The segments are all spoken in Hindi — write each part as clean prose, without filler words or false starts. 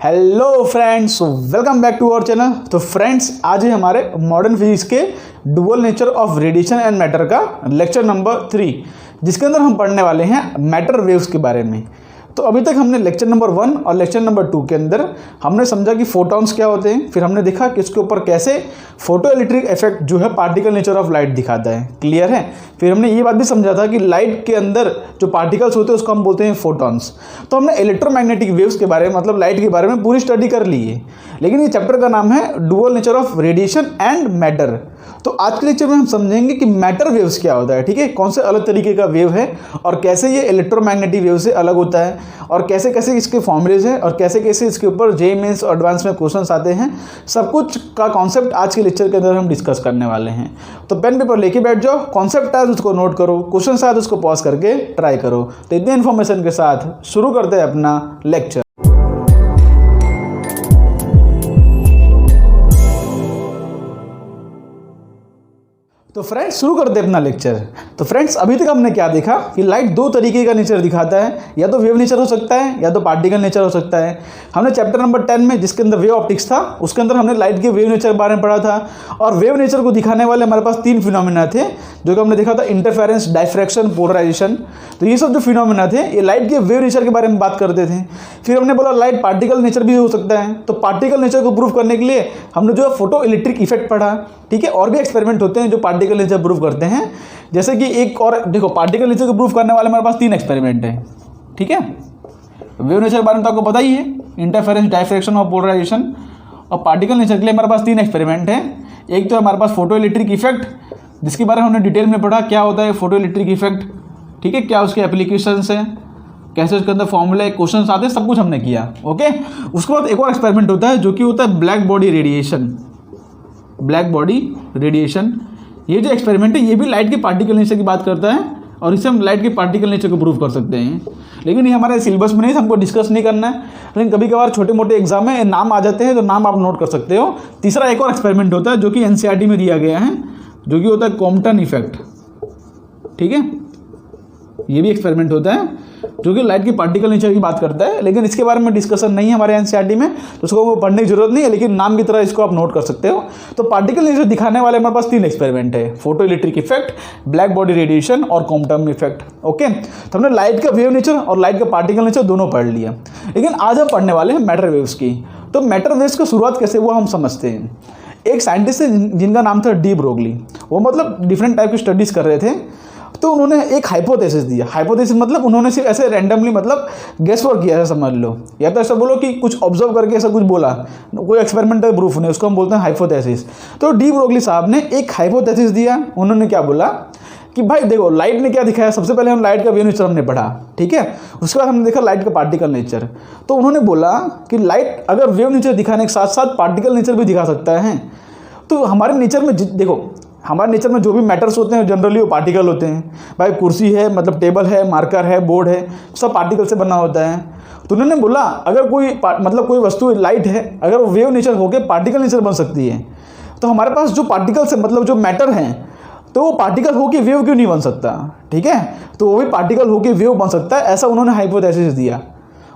Hello friends, welcome back to our channel. तो फ्रेंड्स, आज है हमारे मॉडर्न फिजिक्स के dual nature of radiation and matter का लेक्चर नंबर 3, जिसके अंदर हम पढ़ने वाले हैं मैटर वेव्स के बारे में। तो अभी तक हमने लेक्चर नंबर 1 और लेक्चर नंबर 2 के अंदर हमने समझा कि फोटॉन्स क्या होते हैं, फिर हमने देखा कि इसके ऊपर कैसे फोटो इलेक्ट्रिक इफेक्ट जो है पार्टिकल नेचर ऑफ लाइट दिखाता है। क्लियर है। फिर हमने ये बात भी समझा था कि लाइट के अंदर जो पार्टिकल्स होते हैं उसको हम बोलते हैं फोटॉन्स। तो हमने इलेक्ट्रोमैग्नेटिक वेव्स के बारे में, मतलब लाइट के बारे में पूरी स्टडी कर ली है, लेकिन ये चैप्टर का नाम है dual nature of radiation and matter. तो आज के लेक्चर में हम समझेंगे कि मैटर वेव्स क्या होता है, ठीक है, कौन से अलग तरीके का वेव है और कैसे ये इलेक्ट्रोमैग्नेटिक वेव से अलग होता है और कैसे कैसे इसके फॉर्मूलेज हैं और कैसे कैसे इसके ऊपर जेईई मेंस और एडवांस में क्वेश्चंस आते हैं। सब कुछ का कॉन्सेप्ट आज के लेक्चर के अंदर हम डिस्कस करने वाले हैं। तो पेन पेपर लेके बैठ जाओ, कॉन्सेप्ट आए उसको नोट करो, क्वेश्चन आए उसको पॉज करके ट्राई करो। तो इतने इन्फॉर्मेशन के साथ शुरू करते हैं अपना लेक्चर। तो फ्रेंड्स, शुरू करते हैं अपना लेक्चर। तो फ्रेंड्स, अभी तक हमने क्या देखा कि लाइट दो तरीके का नेचर दिखाता है, या तो वेव नेचर हो सकता है या तो पार्टिकल नेचर हो सकता है। हमने चैप्टर नंबर 10 में, जिसके अंदर वेव ऑप्टिक्स था, उसके अंदर हमने लाइट के वेव नेचर के बारे में पढ़ा था। और वेव नेचर को दिखाने वाले हमारे पास 3 फिनोमिना थे, जो कि हमने देखा था इंटरफेरेंस, डायफ्रैक्शन, पोलराइजेशन। तो ये सब जो फिनोमिना थे ये लाइट के वेव नेचर के बारे में बात करते थे। फिर हमने बोला लाइट पार्टिकल नेचर भी हो सकता है। तो पार्टिकल नेचर को प्रूव करने के लिए हमने जो है फोटो इलेक्ट्रिक इफेक्ट पढ़ा, ठीक है। और भी एक्सपेरिमेंट होते हैं जो पार्टिकल नेचर प्रूव करते हैं, जैसे कि एक और देखो, पार्टिकल नेचर को प्रूव करने वाले हमारे पास 3 एक्सपेरिमेंट हैं, ठीक है। वेव नेचर के बारे में तो आपको पता ही है, इंटरफेरेंस, डायफ्रैक्शन और पोलराइजेशन। और पार्टिकल नेचर के लिए हमारे पास 3 एक्सपेरिमेंट हैं। एक तो हमारे पास फोटो इलेक्ट्रिक इफेक्ट, जिसके बारे में हमने डिटेल में पढ़ा क्या होता है फोटो इलेक्ट्रिक इफेक्ट, ठीक है, क्या उसके एप्लीकेशंस हैं, कैसे उसके अंदर फॉर्मूले, क्वेश्चन आते हैं, सब कुछ हमने किया, ओके। उसके बाद एक और एक्सपेरिमेंट होता है जो कि होता है black body radiation. Black body radiation, ये जो एक्सपेरिमेंट है ये भी लाइट के पार्टिकल नेचर की बात करता है और इससे हम लाइट के पार्टिकल नेचर को प्रूव कर सकते हैं। लेकिन ये हमारे सिलेबस में नहीं, हमको डिस्कस नहीं करना है, लेकिन कभी कभार छोटे मोटे एग्जाम में नाम आ जाते हैं तो नाम आप नोट कर सकते हो। तीसरा एक और एक्सपेरिमेंट होता है जो कि एनसीईआरटी में दिया गया है, जो कि होता है कॉम्पटन इफेक्ट, ठीक है। ये भी एक्सपेरिमेंट होता है जो कि लाइट की पार्टिकल नेचर की बात करता है, लेकिन इसके बारे में डिस्कशन नहीं है हमारे एनसीईआरटी में, तो उसको पढ़ने की जरूरत नहीं है, लेकिन नाम की तरह इसको आप नोट कर सकते हो। तो पार्टिकल नेचर दिखाने वाले हमारे पास 3 एक्सपेरिमेंट है, photo electric effect, black body radiation और क्वांटम इफेक्ट, ओके। तो हमने लाइट का वेव नेचर और लाइट का पार्टिकल नेचर दोनों पढ़ लिया, लेकिन आज हम पढ़ने वाले हैं मैटर वेव्स की। तो मैटर वेव्स की शुरुआत कैसे हुआ हम समझते हैं। एक साइंटिस्ट है जिनका नाम था डी ब्रोगली, वो मतलब डिफरेंट टाइप की स्टडीज कर रहे थे। तो उन्होंने एक हाइपोथेसिस दिया। हाइपोथेसिस मतलब उन्होंने सिर्फ ऐसे रैंडमली, मतलब गेस वर्क किया, ऐसा समझ लो, या तो ऐसा बोलो कि कुछ ऑब्जर्व करके ऐसा कुछ बोला, कोई एक्सपेरिमेंटल प्रूफ नहीं, उसको हम बोलते हैं हाइपोथेसिस। तो डी ब्रोगली साहब ने एक हाइपोथेसिस दिया। उन्होंने क्या बोला कि भाई देखो, लाइट ने क्या दिखाया, सबसे पहले हम लाइट का वेव नेचर हमने पढ़ा, ठीक है। उसके बाद हमने देखा लाइट का पार्टिकल नेचर। तो उन्होंने बोला कि लाइट अगर वेव नेचर दिखाने के साथ साथ पार्टिकल नेचर भी दिखा सकता है। तो हमारे नेचर में देखो, हमारे नेचर में जो भी मैटर्स होते हैं जनरली वो पार्टिकल होते हैं। भाई कुर्सी है, मतलब टेबल है, मार्कर है, बोर्ड है, सब पार्टिकल से बना होता है। तो उन्होंने बोला अगर कोई वस्तु लाइट है, अगर वो वेव नेचर होकर पार्टिकल नेचर बन सकती है, तो हमारे पास जो पार्टिकल्स है, मतलब जो मैटर हैं, तो वो पार्टिकल होकर वेव क्यों नहीं बन सकता, ठीक है। तो वो भी पार्टिकल होकर वेव बन सकता है, ऐसा उन्होंने हाइपोथेसिस दिया।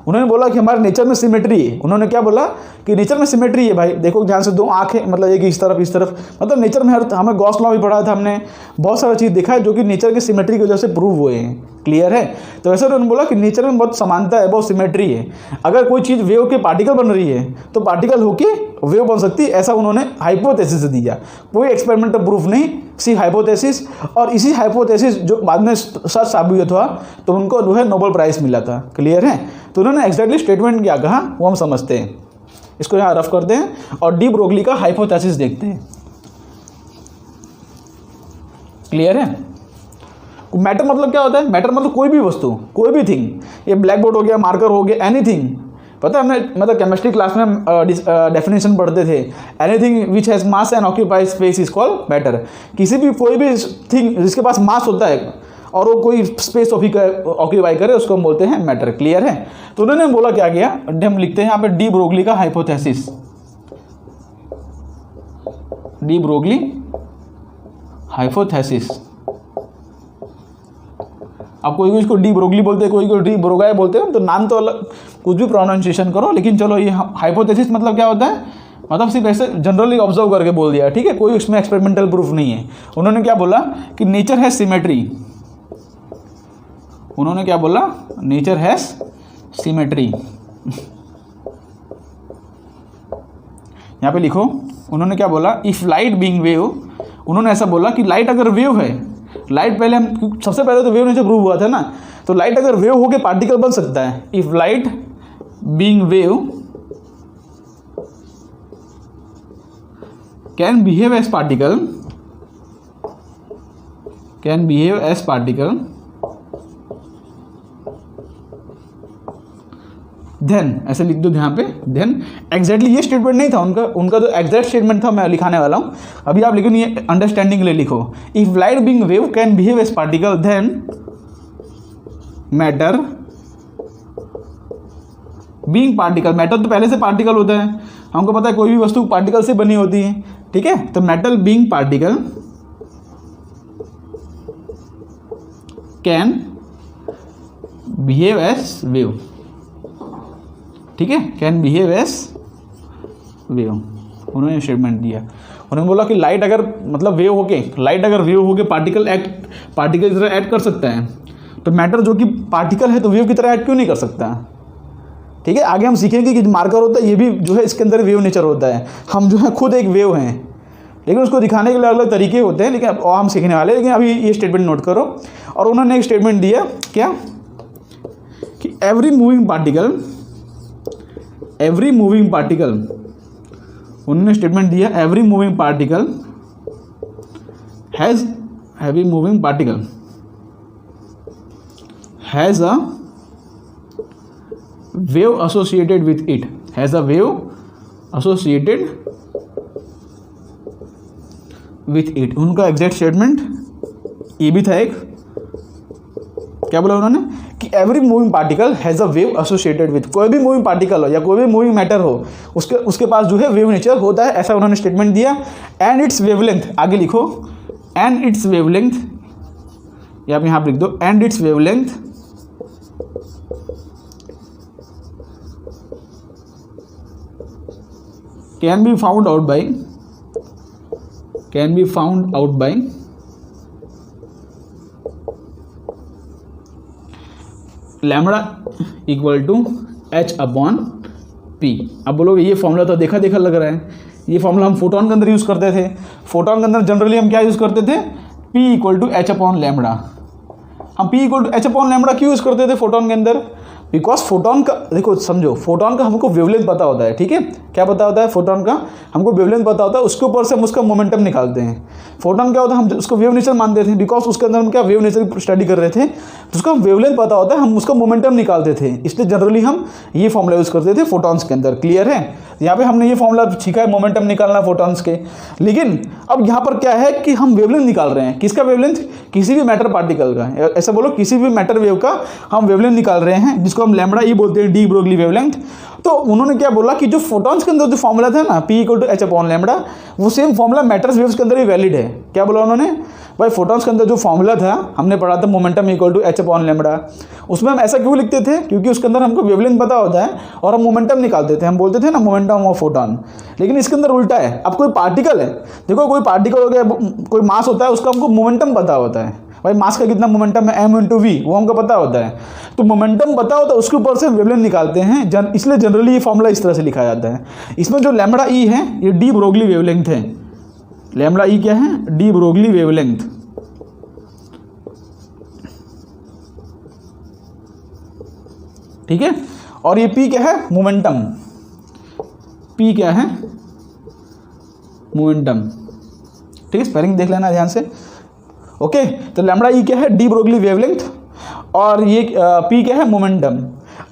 उन्होंने बोला कि हमारे नेचर में सिमेट्री है। उन्होंने क्या बोला कि नेचर में सिमेट्री है। भाई देखो ध्यान से, 2 आँख है, मतलब एक इस तरफ इस तरफ, मतलब नेचर में हमें गॉस लॉ भी पढ़ा था हमने, बहुत सारा चीज़ देखा है जो कि नेचर की सिमेट्री की वजह से प्रूव हुए हैं। क्लियर है। तो ऐसे उन्होंने बोला कि नेचर में बहुत समानता है, बहुत सिमेट्री है। अगर कोई चीज़ वेव के पार्टिकल बन रही है तो पार्टिकल होके वेव बन सकती है, ऐसा उन्होंने हाइपोथेसिस दिया। कोई एक्सपेरिमेंटल प्रूफ नहीं, सिर्फ हाइपोथेसिस। और इसी हाइपोथेसिस जो बाद में सच साबित हुआ तो उनको जो है नोबेल प्राइज़ मिला था। क्लियर है। तो उन्होंने एग्जैक्टली स्टेटमेंट क्या कहा वो हम समझते हैं। इसको यहाँ रफ करते हैं और डी ब्रोगली का हाइपोथेसिस देखते हैं। क्लियर है। मैटर मतलब क्या होता है, मैटर मतलब कोई भी वस्तु, कोई भी थिंग। ये ब्लैक बोर्ड हो गया, मार्कर हो गया, एनीथिंग। पता है हमने, मतलब केमिस्ट्री क्लास में डेफिनेशन पढ़ते थे, anything which has mass and occupies space is called matter. किसी भी कोई भी थिंग जिसके पास मास होता है और वो कोई स्पेस ऑक्यूपाई करे, उसको हम बोलते हैं मैटर। क्लियर है। तो उन्होंने बोला क्या किया, हम लिखते हैं यहाँ पे डी ब्रोगली का हाइपोथेसिस। De Broglie hypothesis. आप कोई इसको डी ब्रोगली बोलते हैं, कोई को डी ब्रोगाई बोलते हैं, तो नाम तो अलग, कुछ भी प्रोनाउंसिएशन करो, लेकिन चलो ये हाइपोथेसिस मतलब क्या होता है, मतलब सिर्फ ऐसे जनरली ऑब्जर्व करके बोल दिया, ठीक है, कोई उसमें एक्सपेरिमेंटल प्रूफ नहीं है। उन्होंने क्या बोला कि नेचर हैज सिमेट्री, उन्होंने क्या बोला, नेचर हैज सिमेट्री। यहाँ पे लिखो, उन्होंने क्या बोला, इफ लाइट बीइंग वेव, उन्होंने ऐसा बोला कि लाइट अगर वेव है, लाइट पहले हम सबसे पहले तो वेव नेचर प्रूव हुआ था ना, तो लाइट अगर वेव होके पार्टिकल बन सकता है, if light being wave can behave as particle, can behave as particle, then ऐसे लिख दो ध्यान पे, देन एग्जैक्टली ये स्टेटमेंट नहीं था उनका जो एग्जैक्ट स्टेटमेंट था मैं लिखाने वाला हूँ अभी, आप लेकिन ये अंडरस्टैंडिंग के लिए लिखो, if light being wave can behave as particle then matter being particle, matter तो पहले से पार्टिकल होता है, हमको पता है कोई भी वस्तु पार्टिकल से बनी होती है, ठीक है, तो metal being particle can behave as wave, ठीक है, कैन बिहेव एज वेव, उन्होंने स्टेटमेंट दिया। उन्होंने बोला कि लाइट अगर मतलब वेव होके, लाइट अगर वेव होके पार्टिकल की तरह एक्ट कर सकता है, तो मैटर जो कि पार्टिकल है तो वेव की तरह एक्ट क्यों नहीं कर सकता, ठीक है। आगे हम सीखेंगे कि मार्कर होता है ये भी जो है इसके अंदर वेव नेचर होता है, हम जो है खुद एक वेव हैं, लेकिन उसको दिखाने के लिए अलग अलग तरीके होते हैं, लेकिन अब हम सीखने वाले हैं, लेकिन अभी ये स्टेटमेंट नोट करो। और उन्होंने एक स्टेटमेंट दिया क्या, कि एवरी मूविंग पार्टिकल, उन्होंने स्टेटमेंट दिया every moving particle has a wave associated with it, has a wave associated with it. उनका एग्जैक्ट स्टेटमेंट ये भी था एक, क्या बोला उन्होंने कि every moving particle has a wave associated with, कोई भी मूविंग पार्टिकल हो या कोई भी मूविंग मैटर हो उसके पास जो है वेव नेचर होता है, ऐसा उन्होंने स्टेटमेंट दिया। एंड इट्स वेवलेंथ, आगे लिखो एंड इट्स वेवलेंथ, या आप यहाँ पर लिख दो and its wavelength can be found out by lambda equal to h upon p। अब बोलोगे ये फॉर्मूला तो देखा लग रहा है, ये फॉर्मूला हम फोटोन के अंदर यूज़ करते थे, फोटोन के अंदर जनरली हम क्या यूज़ करते थे, p equal to h upon lambda. हम p equal to h upon lambda क्यों यूज़ करते थे फोटोन के अंदर, बिकॉज फोटोन का, देखो समझो, फोटोन का हमको वेवलेंथ पता होता है, ठीक है, क्या पता होता है, फोटोन का हमको वेवलेंथ पता होता है, उसके ऊपर से हम उसका मोमेंटम निकालते हैं। फोटोन क्या होता है, हम उसको वेव नेचर मानते थे, बिकॉज उसके अंदर हम क्या वेव नेचर स्टडी कर रहे थे, तो उसका वेवलेंथ पता होता है, हम उसका मोमेंटम निकालते थे, इसलिए जनरली हम ये फॉर्मूला यूज़ करते थे फोटॉन्स के अंदर। क्लियर है, यहाँ पे हमने ये फॉर्मूला सीखा है मोमेंटम निकालना फोटॉन्स के। लेकिन अब यहाँ पर क्या है कि हम वेवलेंथ निकाल रहे हैं, किसका वेवलेंथ, किसी भी मैटर पार्टिकल का, ऐसा बोलो किसी भी मैटर वेव का हम वेवलेंथ निकाल रहे हैं, जिसको हम लैम्बडा ई बोलते हैं, डी ब्रोगली वेवलेंथ। तो उन्होंने क्या बोला कि जो फोटॉन्स के अंदर जो फॉर्मूला था ना, p equal to h upon lambda, वो सेम फॉर्मूला मैटर्स वेव्स के अंदर भी वैलिड है। क्या बोला उन्होंने, भाई फोटॉन्स के अंदर जो फॉर्मूला था हमने पढ़ा था momentum equal to h upon lambda, उसमें हम ऐसा क्यों लिखते थे, क्योंकि उसके अंदर हमको वेवलेंथ पता होता है और हम मोमेंटम निकालते थे, हम बोलते थे ना मोमेंटम ऑफ फोटॉन। लेकिन इसके अंदर उल्टा है, अब कोई पार्टिकल है, देखो कोई पार्टिकल हो गया, कोई मास होता है, उसका हमको मोमेंटम पता होता है, भाई मास का कितना मोमेंटम है m इंटू वी, वो हमको पता होता है, तो मोमेंटम पता होता है, उसके ऊपर से वेवलेंथ निकालते हैं, इसलिए जनरली ये फॉर्मूला इस तरह से लिखा जाता है। इसमें जो लैम्बडा ई है ये डी ब्रोगली वेवलेंथ है, लैम्बडा ई क्या है, डी ब्रोगली वेवलेंथ। ठीक है, और ये p क्या है, मोमेंटम, p क्या है, मोमेंटम। ठीक है, स्पेलिंग देख लेना ध्यान से। ओके, तो लैम्बडा ई क्या है, डी ब्रोगली वेवलेंथ, और ये p क्या है, मोमेंटम।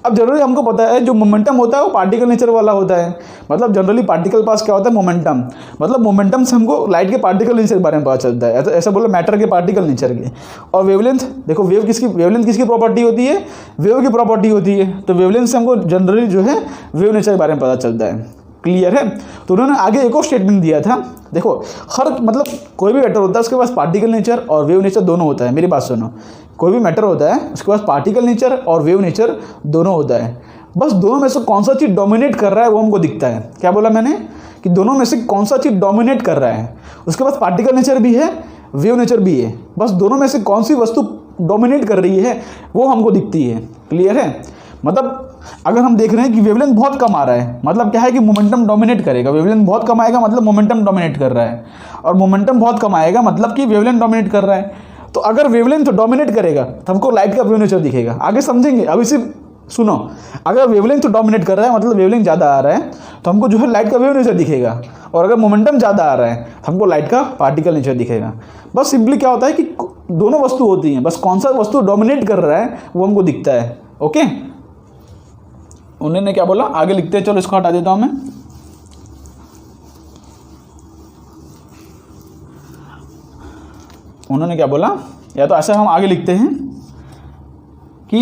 अब जनरली हमको पता है जो मोमेंटम होता है वो पार्टिकल नेचर वाला होता है, मतलब जनरली पार्टिकल पास क्या होता है, मोमेंटम, मतलब मोमेंटम से हमको लाइट के पार्टिकल नेचर के बारे में पता चलता है, ऐसा बोला मैटर के पार्टिकल नेचर के। और वेवलेंथ, देखो वेवलेंथ किसकी प्रॉपर्टी होती है, वेव की प्रॉपर्टी होती है, तो वेवलेंथ से हमको जनरली जो है वेव नेचर के बारे में पता चलता है। क्लियर है, तो उन्होंने आगे एक और स्टेटमेंट दिया था, देखो हर मतलब कोई भी मैटर होता है उसके पास पार्टिकल नेचर और वेव नेचर दोनों होता है। मेरी बात सुनो, कोई भी मैटर होता है उसके पास पार्टिकल नेचर और वेव नेचर दोनों होता है, बस दोनों में से कौन सा चीज़ डोमिनेट कर रहा है वो हमको दिखता है। क्या बोला मैंने कि दोनों में से कौन सा चीज़ डोमिनेट कर रहा है, उसके पास पार्टिकल नेचर भी है, वेव नेचर भी है, बस दोनों में से कौन सी वस्तु डोमिनेट कर रही है वो हमको दिखती है। क्लियर है? मतलब अगर हम देख रहे हैं कि वेवलेंथ बहुत कम आ रहा है, मतलब क्या है कि मोमेंटम डोमिनेट करेगा। वेवलेंथ बहुत कम आएगा मतलब मोमेंटम डोमिनेट कर रहा है, और मोमेंटम बहुत कम आएगा मतलब कि वेवलेंथ डोमिनेट कर रहा है। तो अगर वेवलेंथ डोमिनेट करेगा तो हमको लाइट का वेव नेचर दिखेगा। आगे समझेंगे, अभी सिर्फ सुनो। अगर वेवलेंथ डोमिनेट कर रहा है मतलब वेवलेंथ ज़्यादा आ रहा है तो हमको जो है लाइट का वेव नेचर दिखेगा, और अगर मोमेंटम ज़्यादा आ रहा है तो हमको लाइट का पार्टिकल नेचर दिखेगा। बस सिंपली क्या होता है कि दोनों वस्तु होती हैं, बस कौन सा वस्तु डोमिनेट कर रहा है वो हमको दिखता है। ओके, उन्होंने क्या बोला, आगे लिखते हैं। चलो इसको हटा देता हूं मैं। उन्होंने क्या बोला, या तो ऐसे हम आगे लिखते हैं कि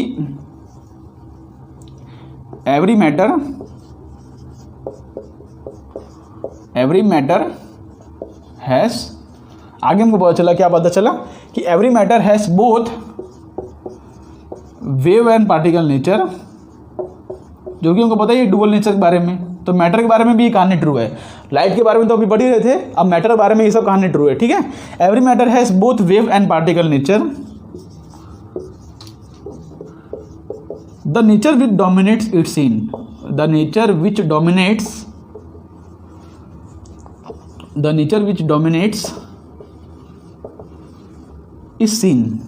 एवरी मैटर हैज, आगे हमको पता चला, क्या पता चला कि every matter has both wave and particle nature, जो कि हमको पता है डुअल नेचर के बारे में। तो मैटर के बारे में भी ये कहानी ट्रू है। लाइट के बारे में तो अभी पढ़ ही रहे थे, अब मैटर के बारे में ये सब कहानी ट्रू है। ठीक है, every matter has both wave and particle nature. The nature which dominates it's seen, the nature which dominates is seen,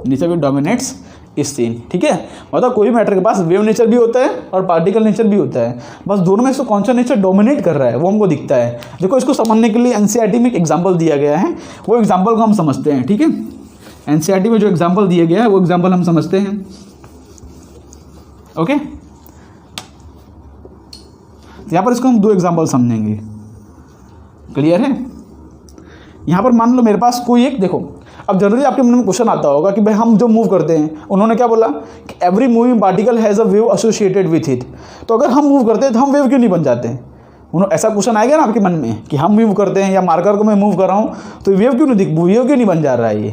nature which dominates इस सीन। ठीक है, मतलब कोई मैटर के पास वेव नेचर भी होता है और पार्टिकल नेचर भी होता है, बस दोनों में से कौन सा नेचर डोमिनेट कर रहा है वो हमको दिखता है। देखो, इसको समझने के लिए एनसीईआरटी में एक एग्जांपल दिया गया है, वो एग्जांपल को हम समझते हैं। ठीक है, एनसीईआरटी में जो एग्जांपल दिया गया है वो एग्जांपल हम समझते हैं। ओके, यहाँ पर इसको हम दो एग्जाम्पल समझेंगे। क्लियर है? यहाँ पर मान लो मेरे पास कोई एक, देखो अब जनरली आपके मन में क्वेश्चन आता होगा कि भाई हम जो मूव करते हैं, उन्होंने क्या बोला कि every moving particle has a wave associated with it. तो अगर हम मूव करते हैं तो हम वेव क्यों नहीं बन जाते? उन्होंने ऐसा क्वेश्चन आएगा ना आपके मन में कि हम मूव करते हैं या मार्कर को मैं मूव कर रहा हूँ तो वेव क्यों नहीं बन जा रहा है ये।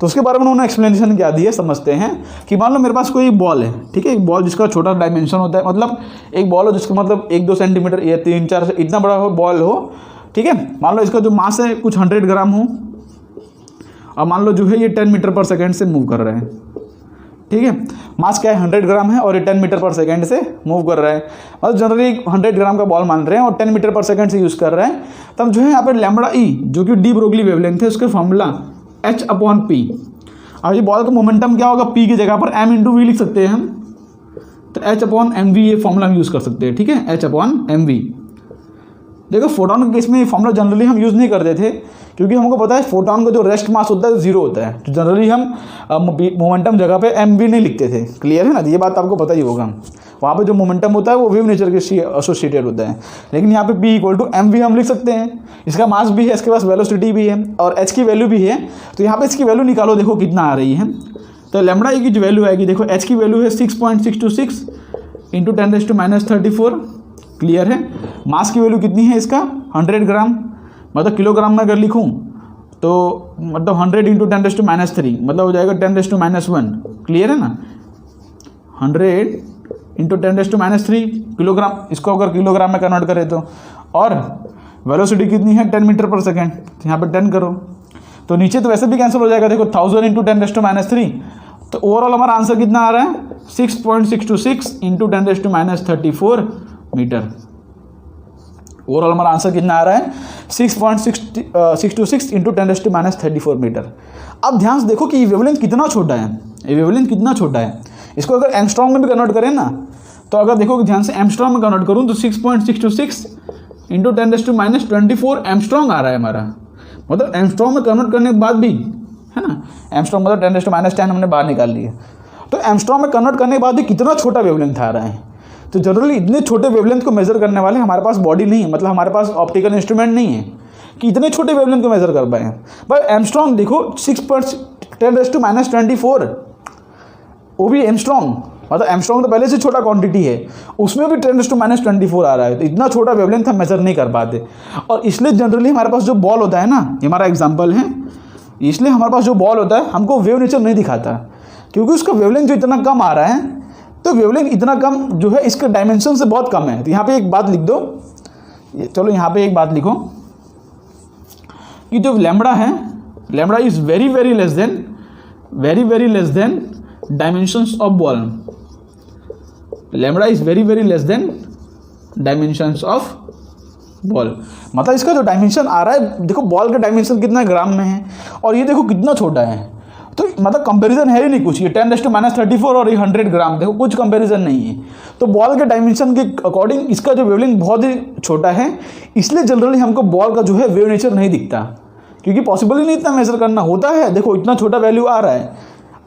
तो उसके बारे में उन्होंने एक्सप्लेनेशन क्या दी है, समझते हैं। कि मान लो मेरे पास कोई बॉल है, ठीक है, एक बॉल जिसका छोटा डायमेंशन होता है, मतलब एक बॉल हो जिसका मतलब 1-2 सेंटीमीटर या 3-4 इतना बड़ा हो बॉल हो। ठीक है, मान लो इसका जो मास है कुछ 100 ग्राम हो, और मान लो जो है ये 10 मीटर पर सेकेंड से मूव कर रहा है। ठीक है, मास क्या है 100 ग्राम है और ये 10 मीटर पर सेकेंड से मूव कर रहा है। मतलब जनरली 100 ग्राम का बॉल मान रहे हैं और 10 मीटर पर सेकेंड से यूज़ कर रहे हैं। तब जो है यहाँ पर लैम्बडा ई जो कि डी ब्रोगली वेवलेंथ है, उसके फॉर्मूला H/P। अब ये बॉल का मोमेंटम क्या होगा, P की जगह पर m/v लिख सकते हैं हम, तो H/mv ये फॉर्मूला हम यूज़ कर सकते हैं। ठीक है, H/mv। देखो फोटोन के केस में ये फॉर्मूला जनरली हम यूज़ नहीं करते थे, क्योंकि हमको पता है फोटोन का जो रेस्ट मास होता है 0 होता है, तो जनरली हम मोमेंटम जगह पे mv नहीं लिखते थे। क्लियर है ना? ये बात आपको पता ही होगा। वहाँ पे जो मोमेंटम होता है वो वेव नेचर के एसोसिएटेड होता है, लेकिन यहाँ पे P = mv हम लिख सकते हैं। इसका मास भी है, इसके पास वेलोसिटी भी है और h की वैल्यू भी है। तो यहाँ पर इसकी वैल्यू निकालो, देखो कितना आ रही है। तो लैम्बडा ई की जो वैल्यू आएगी, देखो h की वैल्यू है 6.626 × 10⁻34। क्लियर है? मास की वैल्यू कितनी है इसका, 100 ग्राम, मतलब किलोग्राम में अगर लिखूं तो मतलब 100 × 10⁻³ मतलब हो जाएगा 10⁻⁻1। क्लियर है ना? 100 × 10⁻³ किलोग्राम, इसको अगर किलोग्राम में कन्वर्ट करें तो। और वेलोसिटी कितनी है 10 मीटर पर सेकेंड, तो यहाँ पर 10 करो तो नीचे तो वैसे भी कैंसिल हो जाएगा। देखो 1000 × 10⁻³ तो ओवरऑल हमारा आंसर कितना आ रहा है 6.626 × 10⁻34 मीटर। ओवरऑल हमारा आंसर कितना आ रहा है 6.626 × 10⁻34 मीटर। अब ध्यान से देखो कि ये वेवलेंथ कितना छोटा है, ये वेवलेंथ कितना छोटा है। इसको अगर एंगस्ट्रॉम में भी कन्वर्ट करें ना, तो अगर देखो कि ध्यान से एंगस्ट्रॉम में कन्वर्ट करूँ तो 6.626 × 10⁻24 एंगस्ट्रॉम आ रहा है हमारा। मतलब एंगस्ट्रॉम में कन्वर्ट करने के बाद भी, है ना, एंगस्ट्रॉम मतलब 10⁻10 हमने बाहर निकाल लिया, तो एंगस्ट्रॉम में कन्वर्ट करने के बाद भी कितना छोटा वेवलेंथ आ रहा है। तो जनरली इतने छोटे वेवलेंथ को मेजर करने वाले हमारे पास बॉडी नहीं है, मतलब हमारे पास ऑप्टिकल इंस्ट्रूमेंट नहीं है कि इतने छोटे वेवलेंथ को मेजर कर पाए। पर एंगस्ट्रॉम देखो 6/10⁻24, वो भी एंगस्ट्रॉम, मतलब एंगस्ट्रॉम तो पहले से छोटा क्वांटिटी है, उसमें भी 10⁻24 आ रहा है। तो इतना छोटा वेवलेंथ हम मेजर नहीं कर पाते। और इसलिए जनरली हमारे पास जो बॉल होता है ना, ये हमारा एग्जाम्पल है, इसलिए हमारे पास जो बॉल होता है हमको वेव नेचर नहीं दिखाता, क्योंकि उसका वेवलेंथ जो इतना कम आ रहा है, तो वेवलेंथ इतना कम जो है इसके डायमेंशन से बहुत कम है। तो यहाँ पे एक बात लिख दो, चलो यहाँ पे एक बात लिखो कि जो लैम्बडा है, lambda is very very less than dimensions of ball. Lambda is very very less than dimensions of ball. मतलब इसका जो डायमेंशन आ रहा है, देखो बॉल का डायमेंशन कितना ग्राम में है और ये देखो कितना छोटा है, तो मतलब कंपैरिजन है ही नहीं कुछ। ये 10⁻34 और ये 100 ग्राम, देखो कुछ कंपैरिजन नहीं है। तो बॉल के डायमेंशन के अकॉर्डिंग इसका जो वेवलेंथ बहुत ही छोटा है, इसलिए जनरली हमको बॉल का जो है वेव नेचर नहीं दिखता, क्योंकि पॉसिबल ही नहीं इतना मेजर करना होता है। देखो इतना छोटा वैल्यू आ रहा है,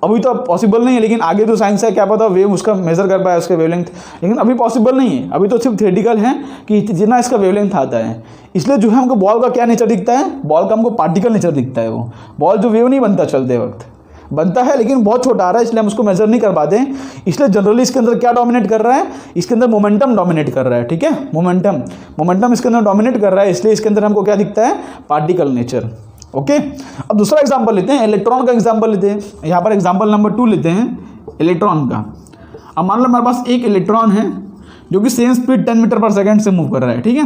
अभी तो पॉसिबल नहीं है, लेकिन आगे तो साइंस है, क्या पता वेव उसका मेजर कर पाए उसके वेवलेंथ, लेकिन अभी पॉसिबल नहीं है। अभी तो सिर्फ थ्योरेटिकल है कि जितना इसका वेवलेंथ आता है। इसलिए जो है हमको बॉल का क्या नेचर दिखता है, बॉल का हमको पार्टिकल नेचर दिखता है। वो बॉल जो वेव नहीं बनता चलते वक्त, बनता है लेकिन बहुत छोटा आ रहा है, इसलिए हम उसको मेजर नहीं कर पाते। इसलिए जनरली इसके अंदर क्या डोमिनेट कर रहा है, इसके अंदर मोमेंटम डोमिनेट कर रहा है। ठीक है, मोमेंटम इसके अंदर डोमिनेट कर रहा है, इसलिए इसके अंदर हमको क्या दिखता है, पार्टिकल नेचर। ओके, अब दूसरा एग्जांपल लेते हैं, इलेक्ट्रॉन का एग्जांपल लेते हैं। यहाँ पर एग्जांपल नंबर 2 लेते हैं इलेक्ट्रॉन का। अब मान लो हमारे पास एक इलेक्ट्रॉन है जो कि सेम स्पीड 10 मीटर पर सेकेंड से मूव कर रहा है। ठीक है,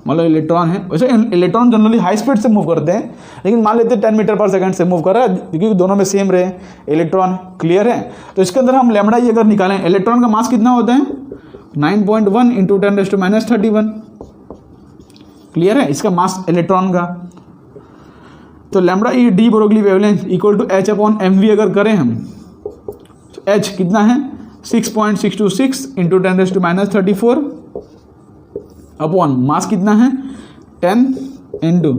मान लो इलेक्ट्रॉन है, वैसे इलेक्ट्रॉन जनरली हाई स्पीड से मूव करते हैं, लेकिन मान लेते हैं 10 मीटर पर सेकेंड से मूव कर रहा है, क्योंकि दोनों में सेम रहे इलेक्ट्रॉन। क्लियर है, तो इसके अंदर हम लैम्बडा ये अगर निकालें, इलेक्ट्रॉन का मास कितना होता है, 9.1 × 10⁻31। क्लियर है, इसका मास इलेक्ट्रॉन का। तो lambda e de Broglie wavelength equal to h/mv अगर करें हम, तो h कितना है 6.626 × 10⁻34 अपॉन मास कितना है 10 इंटू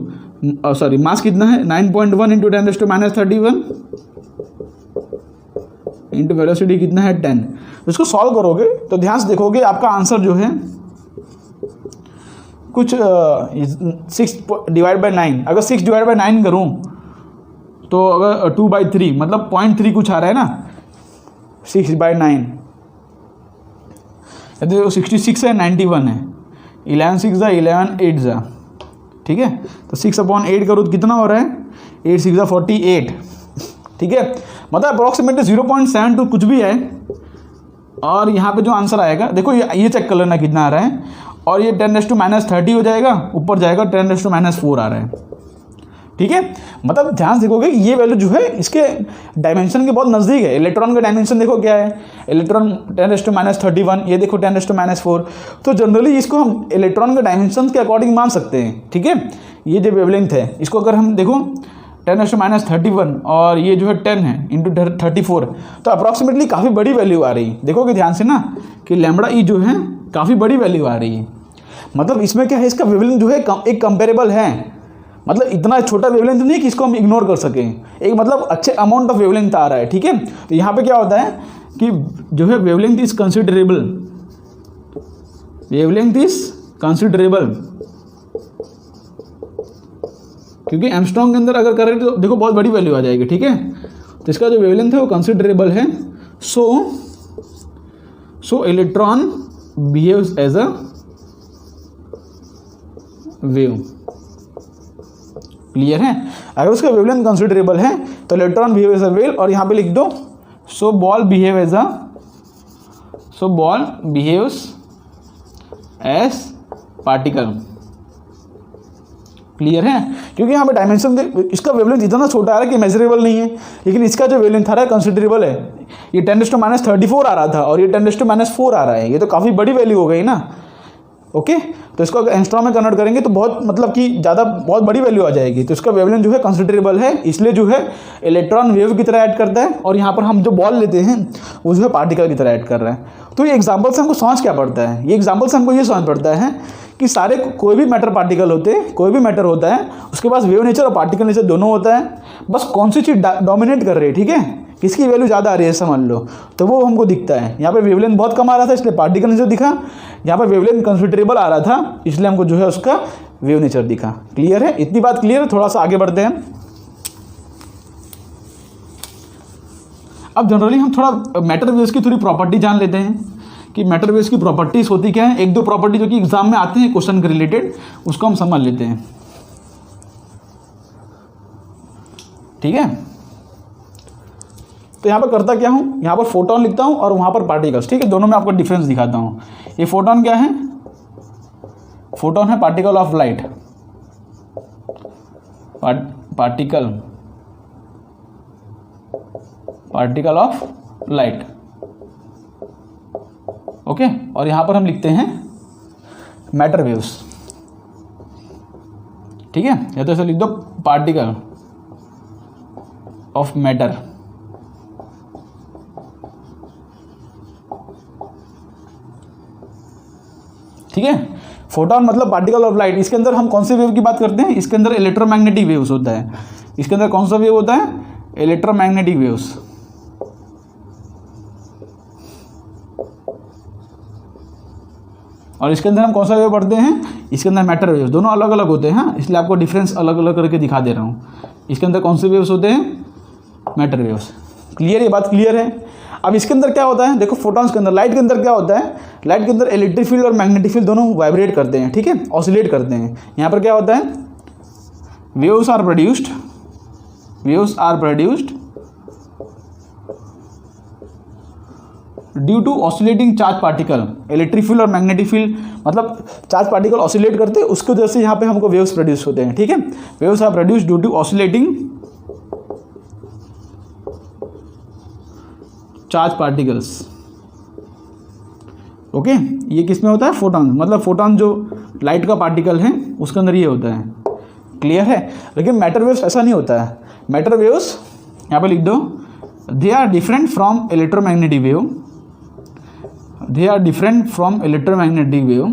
मास कितना है 9.1 × 10⁻31 इंटू वेलोसिटी कितना है 10। तो इसको सॉल्व करोगे तो ध्यान से देखोगे आपका आंसर जो है कुछ 6/9। अगर 6/9 करूँ तो अगर 2/3 मतलब 0.3 कुछ आ रहा है ना, 6/9। यदि 66 है 91 है, 11 6 जा 11 8 जा। ठीक है, तो 6/8 करो तो कितना हो रहा है, 8 6 जा 48। ठीक है, मतलब अप्रॉक्सीमेटली 0.72 कुछ भी है। और यहाँ पे जो आंसर आएगा, देखो ये चेक कर लेना कितना आ रहा है, और ये 10⁻30 हो जाएगा, ऊपर जाएगा 10⁻4 आ रहा है। ठीक है, मतलब ध्यान से देखोगे ये वैल्यू जो है इसके डायमेंशन के बहुत नज़दीक है। इलेक्ट्रॉन का डायमेंशन देखो क्या है, इलेक्ट्रॉन 10⁻31, ये देखो 10⁻4। तो जनरली इसको हम इलेक्ट्रॉन के डायमेंशन के अकॉर्डिंग मान सकते हैं। ठीक है, ये जो वेवलेंथ है इसको अगर हम देखो 10⁻31 और ये जो है 10 है इंटू 34, तो अप्रॉक्सीमेटली काफ़ी बड़ी वैल्यू आ रही है। देखोगे ध्यान से ना कि लैम्बडा ई जो है काफ़ी बड़ी वैल्यू आ रही है। मतलब इसमें क्या है, इसका वेवलेंथ जो है एक कंपेरेबल है, मतलब इतना छोटा वेवलेंथ नहीं कि इसको हम इग्नोर कर सकें, एक मतलब अच्छे अमाउंट ऑफ वेवलेंथ आ रहा है। ठीक है, तो यहाँ पे क्या होता है कि जो है वेवलेंथ इज कंसिडरेबल, क्योंकि एमस्ट्रॉन्ग के अंदर अगर करें तो देखो बहुत बड़ी वैल्यू आ जाएगी। ठीक है, तो इसका जो वेवलेंथ है वो कंसिडरेबल है। So electron behaves as a wave. Clear है, अगर उसका वेवलेंथ कंसिडरेबल है तो electron behave as a wave. और यहाँ पे लिख दो so ball behaves as particle. Clear है, क्योंकि यहाँ पे डायमेंशन इसका वेवलेंथ इतना छोटा आ रहा है कि मेजरेबल नहीं है, लेकिन इसका जो वेवलेंथ आ रहा है कंसिडरेबल है। ये 10⁻34 आ रहा था और ये 10⁻4 आ रहा है, ये तो काफ़ी बड़ी वैल्यू हो गई ना। ओके, तो इसको अगर एंगस्ट्रॉम में कन्वर्ट करेंगे तो बहुत मतलब कि ज़्यादा बहुत बड़ी वैल्यू आ जाएगी। तो इसका वेवलेंथ जो है कंसिडरेबल है, इसलिए जो है इलेक्ट्रॉन वेव की तरह ऐड करता है, और यहाँ पर हम जो बॉल लेते हैं वो जो है पार्टिकल की तरह ऐड कर रहा है। तो ये एग्जाम्पल से हमको समझ क्या पड़ता है, ये एग्जाम्पल से हमको ये समझ पड़ता है कि सारे कोई भी मैटर पार्टिकल होते हैं, कोई भी मैटर होता है उसके पास वेव नेचर और पार्टिकल नेचर दोनों होता है, बस कौन सी चीज़ डोमिनेट कर रही है। ठीक है, किसकी वैल्यू ज़्यादा आ रही है समझ लो, तो वो हमको दिखता है। यहाँ पे वेवलेंथ बहुत कम आ रहा था इसलिए पार्टिकल नेचर दिखा, यहाँ पर वेवलेंथ कंसिडरेबल आ रहा था इसलिए हमको जो है उसका वेव नेचर दिखा। क्लियर है, इतनी बात क्लियर है। थोड़ा सा आगे बढ़ते हैं। अब जनरली हम थोड़ा मैटर वेव्स की थोड़ी प्रॉपर्टी जान लेते हैं कि मैटर वेव्स की प्रॉपर्टीज होती क्या है। एक दो प्रॉपर्टी जो कि एग्जाम में आते हैं क्वेश्चन के रिलेटेड, उसको हम समझ लेते हैं। ठीक है। तो यहाँ पर करता क्या हूँ, यहाँ पर फोटोन लिखता हूँ और वहाँ पर पार्टिकल्स, ठीक है। दोनों में आपको डिफरेंस दिखाता हूँ। ये फोटोन क्या है, फोटोन है particle of light, particle of light, okay. और यहाँ पर हम लिखते हैं मैटर वेव्स, ठीक है। या तो ऐसे लिख दो पार्टिकल ऑफ मैटर, ठीक है। फोटोन मतलब पार्टिकल ऑफ लाइट। इसके अंदर हम कौन से वेव की बात करते हैं, इसके अंदर इलेक्ट्रोमैग्नेटिक वेव्स होता है। इसके अंदर कौन सा वेव होता है, इलेक्ट्रोमैग्नेटिक वेव्स। और इसके अंदर हम कौन सा वेव पढ़ते हैं, इसके अंदर मैटर वेव्स। दोनों अलग अलग होते हैं, इसलिए आपको डिफरेंस अलग अलग करके दिखा दे रहा हूँ। इसके अंदर कौन से वेव्स होते हैं, मैटर वेव्स। क्लियर, ये बात क्लियर है। अब इसके अंदर क्या होता है, देखो फोटॉन्स के अंदर, लाइट के अंदर क्या होता है, लाइट के अंदर इलेक्ट्रिक फील्ड और मैग्नेटिक फील्ड दोनों वाइब्रेट करते हैं, ठीक है, ऑसिलेट करते हैं। यहाँ पर क्या होता है, waves are produced due to oscillating charge particle. Electric field और मैग्नेटिक फील्ड मतलब चार्ज पार्टिकल ऑसिलेट करते हैं, उसकी वजह से यहाँ पे हमको वेव्स प्रोड्यूस होते हैं, ठीक है। Waves are produced due to oscillating charge particles, okay. ये किस में होता है, फोटॉन, मतलब फोटॉन जो लाइट का पार्टिकल है उसके अंदर ये होता है। क्लियर है। लेकिन मैटर वेव्स ऐसा नहीं होता है। मैटर वेव्स यहाँ पे लिख दो, they are different from electromagnetic wave, they are different from electromagnetic wave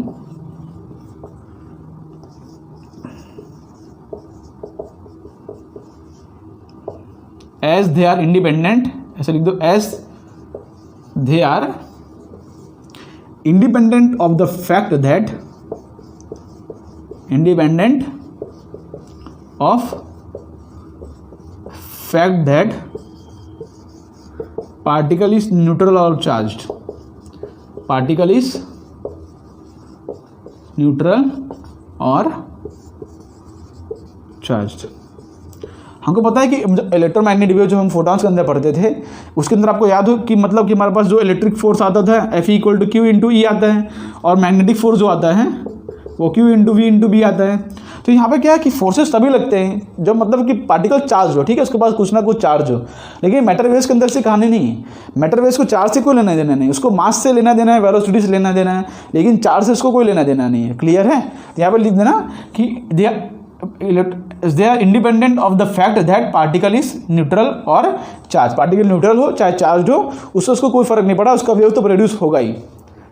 as they are independent, ऐसे लिख दो, as they are independent of the fact that particle is neutral or charged, particle is neutral और चार्ज्ड। हमको पता है कि इलेक्ट्रोमैग्नेटिक वेव जो हम फोटॉन्स के अंदर पढ़ते थे, उसके अंदर आपको याद हो कि मतलब कि हमारे पास जो इलेक्ट्रिक फोर्स आता था F=Q × E आता है, और मैग्नेटिक फोर्स जो आता है वो Q × V × B आता है। तो यहाँ पे क्या है कि फोर्सेस तभी लगते हैं जब मतलब कि पार्टिकल चार्ज हो, ठीक है, उसके पास कुछ ना कुछ चार्ज हो। लेकिन मैटर वेव्स के अंदर से कहानी नहीं है। मैटर वेव्स को चार्ज से कोई लेना देना नहीं, उसको मास से लेना देना है, वेलोसिटी से लेना देना है, लेकिन चार्ज से उसको कोई लेना देना नहीं है। क्लियर है। यहाँ पर लिख देना कि they are independent of the fact that particle is neutral और चार्ज। पार्टिकल न्यूट्रल हो चाहे चार्ज हो, उससे उसको कोई फर्क नहीं पड़ा, उसका वेव तो प्रोड्यूस होगा ही,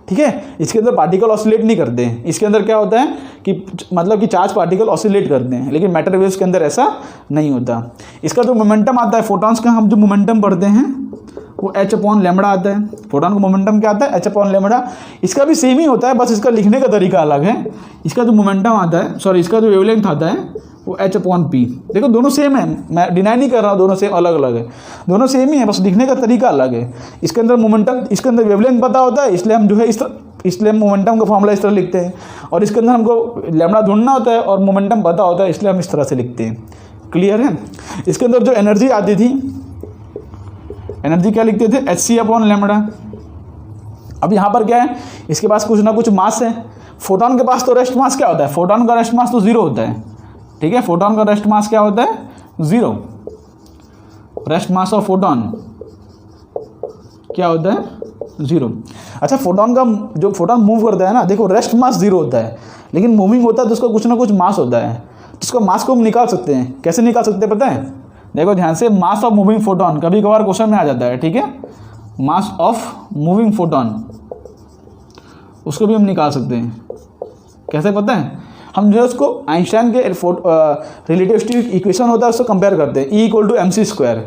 ठीक है। इसके अंदर पार्टिकल ऑसिलेट नहीं करते हैं। इसके अंदर क्या होता है कि मतलब कि चार्ज पार्टिकल ऑसिलेट करते हैं, लेकिन मैटर वेव्स के अंदर ऐसा नहीं होता। इसका जो मोमेंटम आता है फोटॉन्स का, हम जो मोमेंटम पढ़ते हैं वो h/λ आता है। फोटॉन का मोमेंटम क्या आता है, h/λ। इसका भी सेम ही होता है, बस इसका लिखने का तरीका अलग है। इसका जो मोमेंटम आता है, सॉरी, इसका जो वेवलेंथ आता है वो h/p। देखो दोनों सेम है, मैं डिनाई नहीं कर रहा हूँ, दोनों सेम अलग अलग है, दोनों सेम ही है, बस लिखने का तरीका अलग है। इसके अंदर मोमेंटम, इसके अंदर वेवलेंथ पता होता है, इसलिए हम जो है इसलिए हम मोमेंटम का फॉर्मूला इस तरह लिखते हैं, और इसके अंदर हमको लैम्बडा ढूंढना होता है और मोमेंटम पता होता है, इसलिए हम इस तरह से लिखते हैं। क्लियर है। इसके अंदर जो एनर्जी आती थी, एनर्जी क्या लिखते थे, hc/λ। अब यहाँ पर क्या है, इसके पास कुछ ना कुछ मास है। फोटॉन के पास तो रेस्ट मास क्या होता है, फोटॉन का रेस्ट मास तो जीरो होता है, ठीक है। फोटॉन का रेस्ट मास क्या होता है, zero. Rest mass of photon क्या होता है, जीरो। अच्छा, फोटॉन का जो फोटॉन मूव करता है ना, देखो रेस्ट मास जीरो होता है, लेकिन मूविंग होता है तो उसका कुछ ना कुछ मास होता है। तो उसका मास को हम निकाल सकते हैं। कैसे निकाल सकते हैं पता है, देखो ध्यान से, मास ऑफ मूविंग फोटॉन कभी कभार क्वेश्चन में आ जाता है, ठीक है। मास ऑफ मूविंग फोटॉन, उसको भी हम निकाल सकते हैं। कैसे पता है, हम जो है उसको आइंस्टाइन के रिलेटिविस्टिक इक्वेशन होता है उसको कंपेयर करते हैं, E=mc²।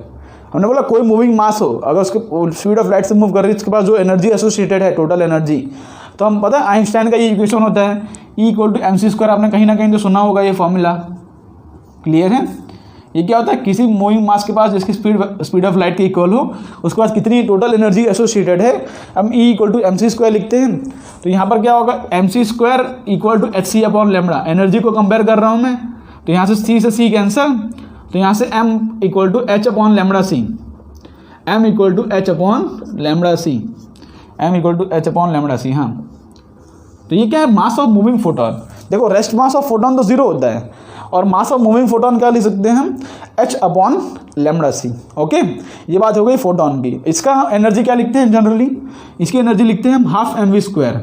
हमने बोला कोई मूविंग मास हो, अगर उसके स्पीड ऑफ लाइट से मूव कर रही है, उसके पास जो एनर्जी एसोसिएटेड है, टोटल एनर्जी, तो हम पता है आइंस्टाइन का ये इक्वेशन होता है E=mc²। आपने कहीं ना कहीं तो सुना होगा ये फॉर्मूला। क्लियर है। ये क्या होता है, किसी मूविंग मास के पास जिसकी स्पीड ऑफ लाइट के इक्वल हो, उसके पास कितनी टोटल एनर्जी एसोसिएटेड है, हम E=mc² लिखते हैं। तो यहाँ पर क्या होगा, mc² = hc/λ। एनर्जी को कंपेयर कर रहा हूँ मैं, तो यहाँ से C कैंसिल, तो यहाँ से m equal to H upon lambda C, m equal to H upon lambda C, m equal to H upon lambda C. हाँ, तो ये क्या है, मास ऑफ मूविंग फोटोन। देखो रेस्ट मास ऑफ फोटोन तो जीरो होता है, और मास ऑफ मूविंग फोटोन क्या लिख सकते हैं हम, h अपॉन लैम्बडा सी। ओके, ये बात हो गई फोटोन की। इसका एनर्जी क्या लिखते हैं जनरली, इसकी एनर्जी लिखते हैं हम हाफ mv स्क्वायर।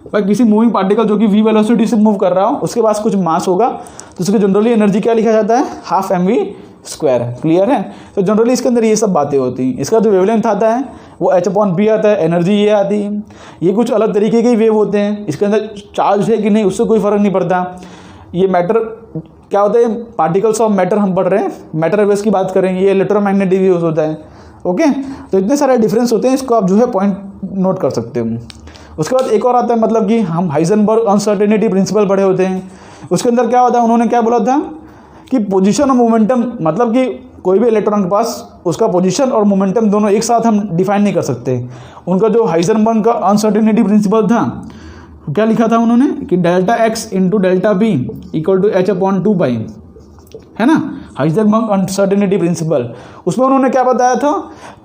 भाई किसी मूविंग पार्टिकल जो कि v वेलोसिटी से मूव कर रहा हो, उसके पास कुछ मास होगा, तो उसकी जनरली एनर्जी क्या लिखा जाता है, हाफ mv स्क्वायर। क्लियर है? तो जनरली इसके अंदर ये सब बातें होती हैं। इसका जो वेवलेंथ आता है वो h अपॉन बी आता है, एनर्जी ये आती है। ये कुछ अलग तरीके के वेव होते हैं, इसके अंदर चार्ज है कि नहीं उससे कोई फ़र्क नहीं पड़ता। ये मैटर क्या होता है, पार्टिकल्स ऑफ मैटर हम पढ़ रहे हैं, मैटर वेव्स की बात करें, ये इलेक्ट्रोमैग्नेटिक वेव्स होता है। ओके, तो इतने सारे डिफरेंस होते हैं, इसको आप जो है पॉइंट नोट कर सकते हो। उसके बाद एक और आता है, मतलब कि हम हाइजेनबर्ग अनसर्टेनिटी प्रिंसिपल पढ़े होते हैं। उसके अंदर क्या होता है, उन्होंने क्या बोला था कि पोजीशन और मोमेंटम, मतलब कि कोई भी इलेक्ट्रॉन के पास उसका पोजीशन और मोमेंटम दोनों एक साथ हम डिफाइन नहीं कर सकते। उनका जो हाइजेनबर्ग का अनसर्टेनिटी प्रिंसिपल था, क्या लिखा था उन्होंने कि delta x into delta b equal to H upon 2 pi, है ना, हाइजेनबर्ग अनसर्टेनिटी प्रिंसिपल। उसमें उन्होंने क्या बताया था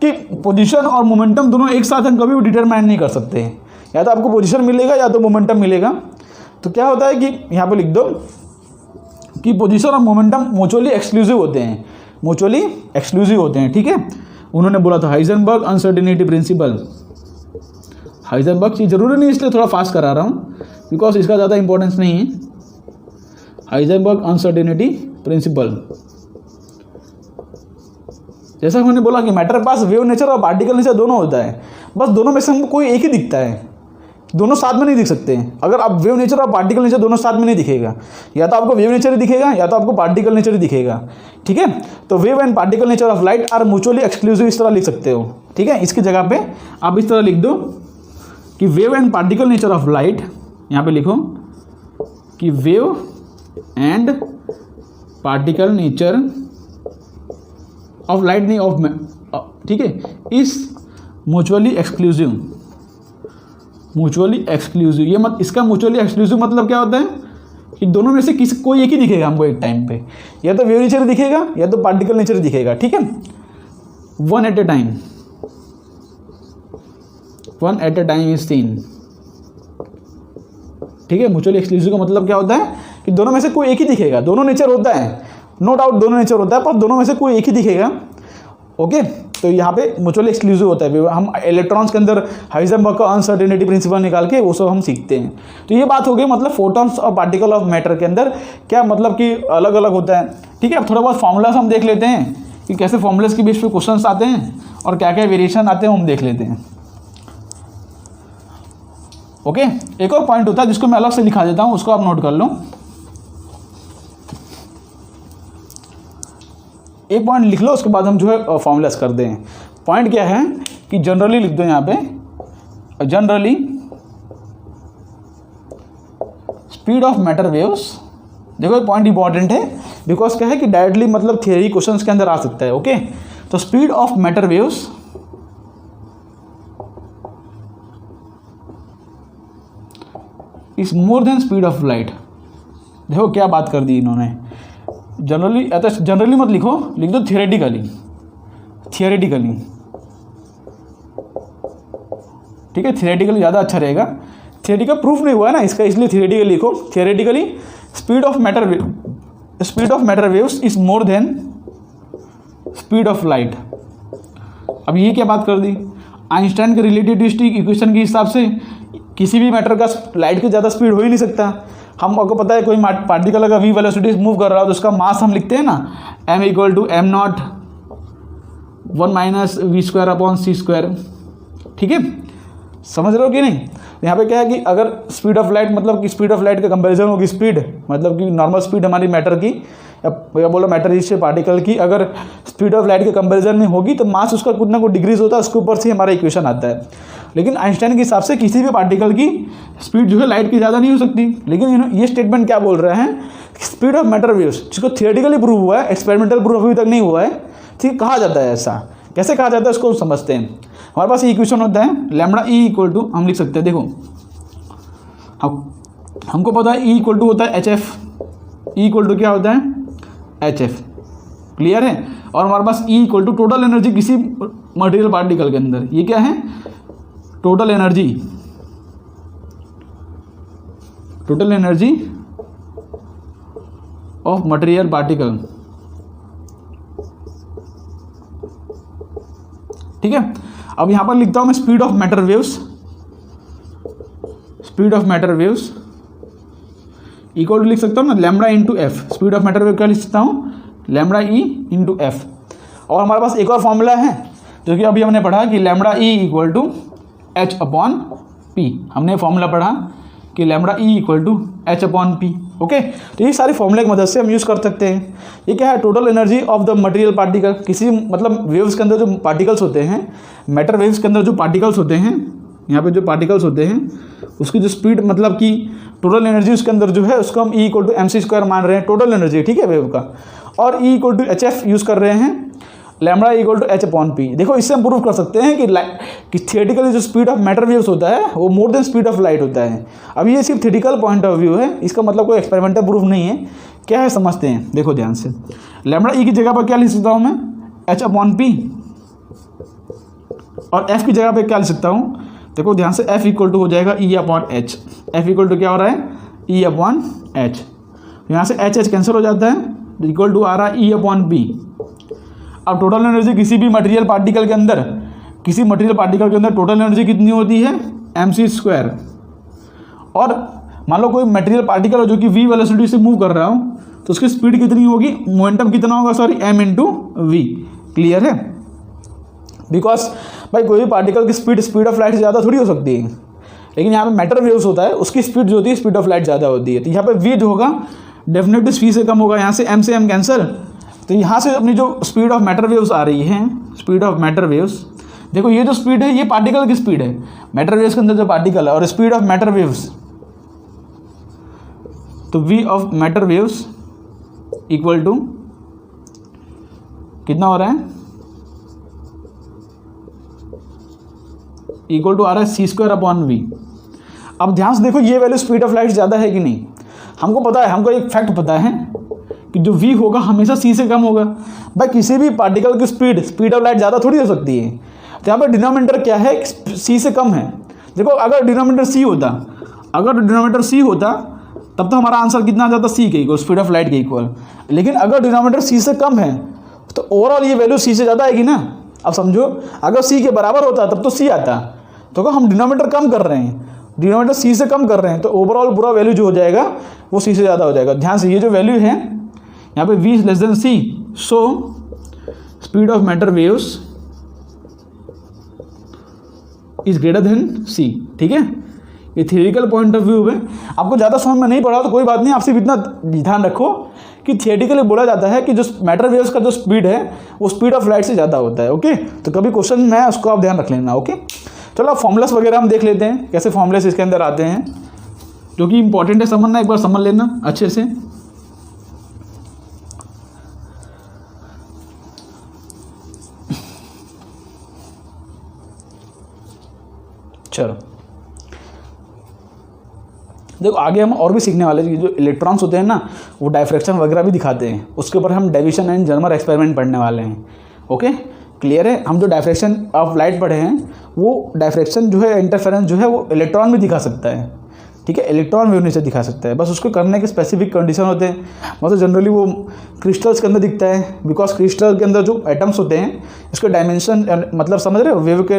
कि पोजीशन और मोमेंटम दोनों एक साथ हम कभी भी डिटरमाइन नहीं कर सकते, या तो आपको पोजीशन मिलेगा या तो मोमेंटम मिलेगा। तो क्या होता है कि यहाँ पे लिख दो कि पोजीशन और मोमेंटम म्यूचुअली एक्सक्लूसिव होते हैं, म्यूचुअली एक्सक्लूसिव होते हैं। ठीक है, उन्होंने बोला था हाइजेनबर्ग अनसर्टेनिटी प्रिंसिपल। हाइजेनबर्ग चीज़ जरूरी नहीं, इसलिए थोड़ा फास्ट करा रहा हूँ बिकॉज इसका ज़्यादा इंपॉर्टेंस नहीं है। हाइजेनबर्ग अनसर्टेनिटी प्रिंसिपल, जैसा मैंने बोला कि मैटर के पास वेव नेचर और पार्टिकल नेचर दोनों होता है, बस दोनों में से हमको कोई एक ही दिखता है, दोनों साथ में नहीं दिख सकते हैं। अगर आप वेव नेचर और पार्टिकल नेचर दोनों साथ में नहीं दिखेगा, या तो आपको वेव नेचर ही दिखेगा या तो आपको पार्टिकल नेचर ही दिखेगा। ठीक है, तो wave and particle nature of light are mutually exclusive, इस तरह लिख सकते हो। ठीक है, इसकी जगह पे आप इस तरह लिख दो कि wave and particle nature of light, यहाँ पे लिखो कि wave and particle nature of light, नहीं ऑफ, ठीक है, इस म्यूचुअली एक्सक्लूसिव, म्यूचुअली एक्सक्लूसिव। ये मत, इसका म्यूचुअली एक्सक्लूसिव मतलब क्या होता है कि दोनों में से किसी कोई एक ही दिखेगा हमको एक टाइम पे, या तो वेव नेचर दिखेगा या तो पार्टिकल नेचर दिखेगा। ठीक है, one at a time, one at a time is seen. ठीक है, म्यूचुअली एक्सक्लूसिव का मतलब क्या होता है कि दोनों में से कोई एक ही दिखेगा। दोनों नेचर होता है, नो डाउट दोनों नेचर होता है, पर दोनों में से कोई एक ही दिखेगा। ओके, तो यहाँ पे म्यूचुअली एक्सक्लूसिव होता है। हम इलेक्ट्रॉन्स के अंदर हाइजेनबर्ग का अनसर्टेनिटी प्रिंसिपल निकाल के वो सब हम सीखते हैं। तो ये बात हो गई, मतलब फोटॉन्स और पार्टिकल ऑफ मैटर के अंदर क्या मतलब कि अलग अलग होता है। ठीक है, अब थोड़ा बहुत फॉर्मूलाज हम देख लेते हैं कि कैसे फॉर्मूलाज के बेस पे क्वेश्चन आते हैं और क्या क्या वेरिएशन आते हैं, हम देख लेते हैं। ओके, एक और पॉइंट होता है जिसको मैं अलग से लिखा देता हूँ, उसको आप नोट कर लो। एक पॉइंट लिख लो, उसके बाद हम जो है फॉर्मूलास कर दें। पॉइंट क्या है कि जनरली लिख दो यहाँ पे, generally speed of matter waves. देखो ये पॉइंट इंपॉर्टेंट है बिकॉज क्या है कि डायरेक्टली मतलब थियरी क्वेश्चंस के अंदर आ सकता है। ओके, तो speed of matter waves is more than speed of light. देखो क्या बात कर दी इन्होंने, जनरली, जनरली मत लिखो, लिख दो थियोरेटिकली, थियोरेटिकली। ठीक है, थियोरेटिकली ज़्यादा अच्छा रहेगा। थियोरेटिकल प्रूफ नहीं हुआ है ना इसका, इसलिए थियोरेटिकली लिखो। Theoretically speed of matter waves is more than speed of light. अब ये क्या बात कर दी, आइंस्टाइन के रिलेटिविटी इक्वेशन के हिसाब से किसी भी मैटर का लाइट की ज़्यादा स्पीड हो ही नहीं सकता। हम आपको पता है कोई पार्टिकल अगर v वेलोसिटी मूव कर रहा हो तो उसका मास हम लिखते हैं ना, m equal to m nought 1 minus v square upon c square. ठीक है, समझ रहे हो कि नहीं। यहाँ पे क्या है कि अगर स्पीड ऑफ लाइट, मतलब कि स्पीड ऑफ लाइट का कंपैरिजन होगी स्पीड, मतलब कि नॉर्मल स्पीड हमारी मैटर की या बोलो मैटर से पार्टिकल की, अगर स्पीड ऑफ लाइट के कंपैरिजन में होगी तो मास उसका कुछ ना कुछ डिग्रीज होता है, उसके ऊपर से हमारा इक्वेशन आता है। लेकिन आइंस्टाइन के हिसाब से किसी भी पार्टिकल की स्पीड जो है लाइट की ज़्यादा नहीं हो सकती। लेकिन ये स्टेटमेंट क्या बोल रहे हैं, स्पीड ऑफ मैटर वेव्स, जिसको थियोरेटिकली प्रूव हुआ है, एक्सपेरिमेंटल प्रूफ अभी तक नहीं हुआ है। ठीक, कहा जाता है ऐसा, कैसे कहा जाता है उसको समझते हैं। हमारे पास ये इक्वेशन होता है लैम्बडा ई इक्वल टू, हम लिख सकते हैं, देखो हमको पता है ई इक्वल टू होता है h f. E equal to क्या होता है, HF। क्लियर है। और हमारे पास E equal to total energy किसी मटेरियल पार्टिकल के अंदर, ये क्या है, total energy of material particle. ठीक है। अब यहां पर लिखता हूं मैं speed of matter waves equal to लिख सकता हूं ना lambda into f. Speed of matter wave क्या लिख सकता हूं, लैम्बडा ई इंटू एफ। और हमारे पास एक और फॉर्मूला है जो कि अभी हमने पढ़ा कि lambda e equal to H upon p. हमने फॉर्मूला पढ़ा कि lambda e equal to H upon p. Okay, तो ये सारे फॉर्मूले की मदद से हम यूज़ कर सकते हैं। ये क्या है, total energy of the material particle. किसी मतलब वेव्स के अंदर जो पार्टिकल्स होते हैं, मैटर वेव्स के अंदर जो पार्टिकल्स होते हैं, यहाँ पे जो पार्टिकल्स होते हैं उसकी जो स्पीड मतलब कि टोटल एनर्जी उसके अंदर जो है उसको हम e equal to m c square मान रहे हैं, टोटल एनर्जी, ठीक है, वेव का। और e equal to h f use कर रहे हैं, lambda equal to H upon p. देखो इससे हम प्रूव कर सकते हैं कि थियोरेटिकली जो स्पीड ऑफ मैटर वेव्स होता है वो more than speed of light होता है। अब ये सिर्फ थियोरेटिकल पॉइंट ऑफ व्यू है, इसका मतलब कोई एक्सपेरिमेंटल प्रूफ नहीं है। क्या है समझते हैं, देखो ध्यान से। लैम्बडा ई की जगह पर क्या लिख सकता हूँ मैं, एच अपॉन पी। और एफ की जगह पर क्या लिख सकता हूँ, देखो ध्यान से, एफ इक्वल टू हो जाएगा e upon h. F equal to क्या हो रहा है, ई अपॉन एच। यहाँ से एच कैंसिल हो जाता है, इक्वल टू आ रहा है ई अपॉन पी। अब टोटल एनर्जी किसी भी मटेरियल पार्टिकल के अंदर, टोटल एनर्जी कितनी होती है, एम सी स्क्वायर। और मान लो कोई मटेरियल पार्टिकल हो जो कि वी वेलोसिटी से मूव कर रहा हो, तो उसकी स्पीड कितनी होगी, मोमेंटम कितना होगा, sorry, m into v. Clear है। बिकॉज भाई कोई भी पार्टिकल की स्पीड ऑफ लाइट से ज़्यादा थोड़ी हो सकती है, लेकिन यहाँ पे मैटर वेव्स होता है उसकी स्पीड जो होती है स्पीड ऑफ लाइट ज़्यादा होती है। तो यहाँ पे वी जो होगा डेफिनेटली वी से कम होगा, यहाँ से एम कैंसिल। तो यहाँ से अपनी जो स्पीड ऑफ मैटर वेव्स आ रही है, स्पीड ऑफ मैटर वेव्स, देखो ये जो स्पीड है ये पार्टिकल की स्पीड है, मैटर वेव्स के अंदर जो पार्टिकल है, और स्पीड ऑफ मैटर वेव्स, तो v of matter waves equal to कितना हो रहा है, इक्वल टू आ रहा है सी स्क्वायर अपॉन वी। अब ध्यान से देखो ये वैल्यू स्पीड ऑफ लाइट ज़्यादा है कि नहीं, हमको पता है, हमको एक फैक्ट पता है कि जो v होगा हमेशा c से कम होगा। भाई किसी भी पार्टिकल की स्पीड ऑफ लाइट ज़्यादा थोड़ी हो सकती है। तो यहाँ पर डिनोमिनेटर क्या है, c से कम है। देखो अगर डिनोमिनेटर c होता तब तो हमारा आंसर कितना आ जाता, c के इक्वल, स्पीड ऑफ लाइट के इक्वल। लेकिन अगर डिनोमिनेटर c से कम है तो ओवरऑल ये वैल्यू c से ज़्यादा आएगी ना। अब समझो अगर c के बराबर होता तब तो c आता, तो हम डिनोमिनेटर कम कर रहे हैं, डिनोमिनेटर c से कम कर रहे हैं, तो ओवरऑल पूरा वैल्यू जो हो जाएगा वो c से ज़्यादा हो जाएगा। ध्यान से ये जो वैल्यू है यहाँ पे v is less than c, so speed of matter waves is greater than c। ठीक है, ये थियोरेटिकल पॉइंट ऑफ व्यू है। आपको ज़्यादा समझ में नहीं पड़ा तो कोई बात नहीं, आप सिर्फ इतना ध्यान रखो कि थियोरेटिकली बोला जाता है कि जो मैटर वेव्स का जो स्पीड है वो स्पीड ऑफ लाइट से ज़्यादा होता है। ओके, तो कभी क्वेश्चन में है उसको आप ध्यान रख लेना। ओके, चलो अब फॉर्मूलास वगैरह हम देख लेते हैं, कैसे फॉर्मूलास इसके अंदर आते हैं, जो कि इंपॉर्टेंट है समझना, एक बार समझ लेना अच्छे से। चलो देखो आगे हम और भी सीखने वाले हैं, जो इलेक्ट्रॉन्स होते हैं ना वो डायफ्रैक्शन वगैरह भी दिखाते हैं, उसके ऊपर हम डेविएशन एंड जर्मर एक्सपेरिमेंट पढ़ने वाले हैं। ओके, क्लियर है। हम जो डायफ्रैक्शन ऑफ लाइट पढ़े हैं वो डायफ्रैक्शन जो है, इंटरफेरेंस जो है वो इलेक्ट्रॉन भी दिखा सकता है। ठीक है, इलेक्ट्रॉन वेव नेचर दिखा सकता है, बस उसको करने के स्पेसिफिक कंडीशन होते हैं। मतलब जनरली वो क्रिस्टल्स के अंदर दिखता है, बिकॉज क्रिस्टल के अंदर जो एटम्स होते हैं उसके डायमेंशन, मतलब समझ रहे हो, वेव के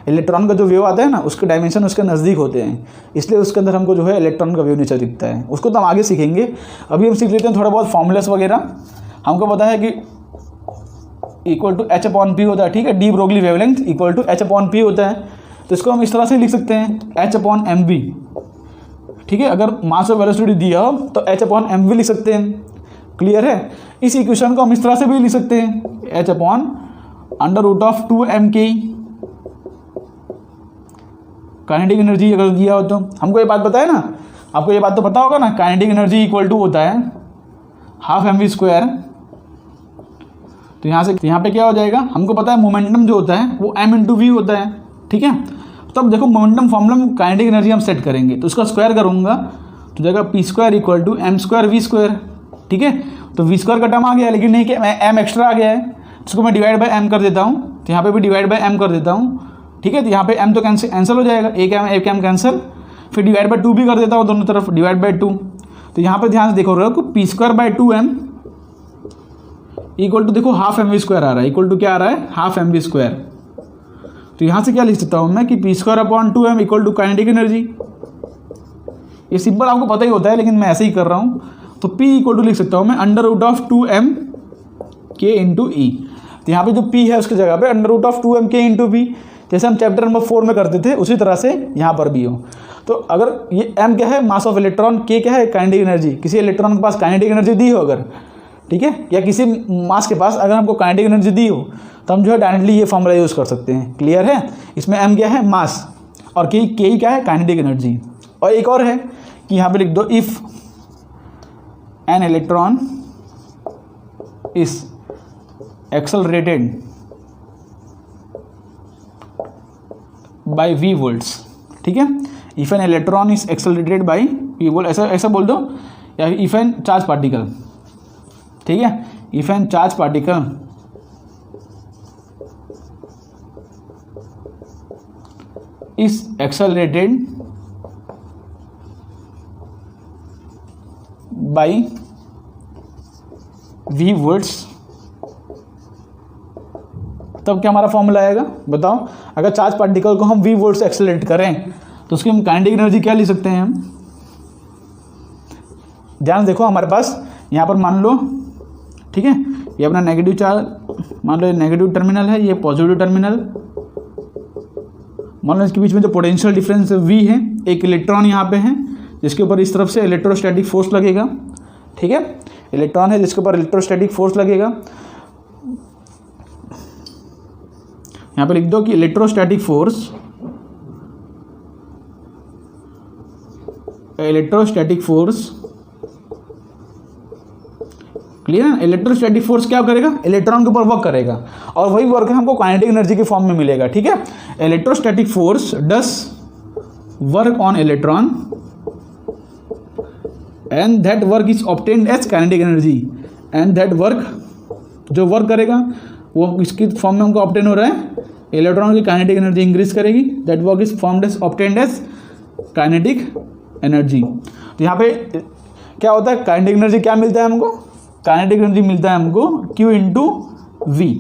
इलेक्ट्रॉन का जो वेव आता है ना उसके डायमेंशन उसके नज़दीक होते हैं, इसलिए उसके अंदर हमको जो है इलेक्ट्रॉन का वेव नेचर दिखता है। उसको तो हम आगे सीखेंगे, अभी हम सीख लेते हैं थोड़ा बहुत फॉर्मूलास वगैरह। हमको पता है कि equal to H upon p होता है। ठीक है, de Broglie wavelength equal to H upon p होता है, तो इसको हम इस तरह से लिख सकते हैं, एच अपॉन एम वी। ठीक है, अगर मास ऑफ वेलोसिटी दिया हो तो एच अपॉन एम वी लिख सकते हैं। क्लियर है। इस इक्वेशन को हम इस तरह से भी लिख सकते हैं, h upon under root of 2m/k kinetic energy अगर दिया हो तो। हमको ये बात पता है ना, आपको ये बात तो पता होगा ना, काइनेटिक एनर्जी इक्वल टू होता है हाफ mv²। तो यहाँ पे क्या हो जाएगा, हमको पता है मोमेंटम जो होता है वो m इंटू वी होता है। ठीक है, तो अब देखो मोमेंटम फॉर्मूला में काइनेटिक एनर्जी हम सेट करेंगे, तो उसका स्क्वायर करूँगा तो जाएगा p² equal to m² v²। ठीक है, तो वी स्क्वायर का टर्म आ गया, लेकिन नहीं कि मैं एम एक्स्ट्रा आ गया है, इसको मैं डिवाइड बाय एम कर देता हूँ, तो यहाँ पे भी डिवाइड बाय एम कर देता हूँ, ठीक है। तो यहाँ पे एम तो कैंसिल हो जाएगा, एक एम कैंसिल, फिर डिवाइड बाय 2 भी कर देता हूँ दोनों तरफ, डिवाइड बाय 2। तो यहाँ पे ध्यान से देखो रहे हो p square by 2m equal to देखो हाफ एम वी स्क्वायर आ रहा है, इक्वल टू क्या आ रहा है, हाफ एम वी स्क्वायर। तो यहाँ से क्या लिख सकता हूँ मैं कि p square upon 2m equal to kinetic energy. ये सिंपल आपको पता ही होता है, लेकिन मैं ऐसे ही कर रहा हूँ। तो P इक्वल टू लिख सकता हूँ मैं under root of 2m k into E. तो यहाँ पे जो P है उसकी जगह पे under root of 2m k into P, जैसे हम चैप्टर नंबर 4 में करते थे उसी तरह से यहाँ पर भी हो। तो अगर ये m क्या है, मास ऑफ इलेक्ट्रॉन, k क्या है, काइनेटिक एनर्जी, किसी इलेक्ट्रॉन के पास काइनेटिक एनर्जी दी हो अगर, ठीक है, या किसी मास के पास अगर हमको काइनेटिक एनर्जी दी हो, तो हम जो है डायरेक्टली ये फॉर्मूला यूज़ कर सकते हैं। क्लियर है? इसमें m क्या है, मास, और k क्या है, काइनेटिक एनर्जी। और एक और है कि यहाँ पे लिख दो, if an electron is accelerated by v volts, ठीक है, if an electron is accelerated by v volt, ऐसा बोल दो, या इफ एन चार्ज पार्टिकल, ठीक है, if an charge particle is accelerated by v volts, तब क्या हमारा फॉर्मूला आएगा बताओ। अगर चार्ज पार्टिकल को हम v वोल्ट से एक्सेलरेट करें तो उसकी हम काइनेटिक एनर्जी क्या लिख सकते हैं हम, ध्यान देखो हमारे पास यहाँ पर मान लो, ठीक है, ये अपना नेगेटिव चार्ज, मान लो ये नेगेटिव टर्मिनल है, ये पॉजिटिव टर्मिनल, मान लो इसके बीच में जो पोटेंशियल डिफरेंस v है, एक इलेक्ट्रॉन यहाँ पे है जिसके ऊपर इस तरफ से इलेक्ट्रोस्टैटिक फोर्स लगेगा, ठीक है, इलेक्ट्रॉन है जिसके ऊपर इलेक्ट्रोस्टैटिक फोर्स लगेगा। यहाँ पे लिख दो कि इलेक्ट्रोस्टैटिक फोर्स, क्लियर है। इलेक्ट्रोस्टैटिक फोर्स क्या करेगा, इलेक्ट्रॉन के ऊपर वर्क करेगा, और वही वर्क हमको काइनेटिक एनर्जी के फॉर्म में मिलेगा, ठीक है। Electrostatic force does work on electron and that work is obtained as kinetic energy, and that work, जो वर्क करेगा वो इसकी फॉर्म में हमको ऑब्टेन हो रहा है, इलेक्ट्रॉन की काइनेटिक एनर्जी इंक्रीज करेगी, that work is formed as obtained as kinetic energy. तो यहाँ पे क्या होता है, काइनेटिक एनर्जी क्या मिलता है हमको, काइनेटिक एनर्जी मिलता है हमको Q इंटू वी।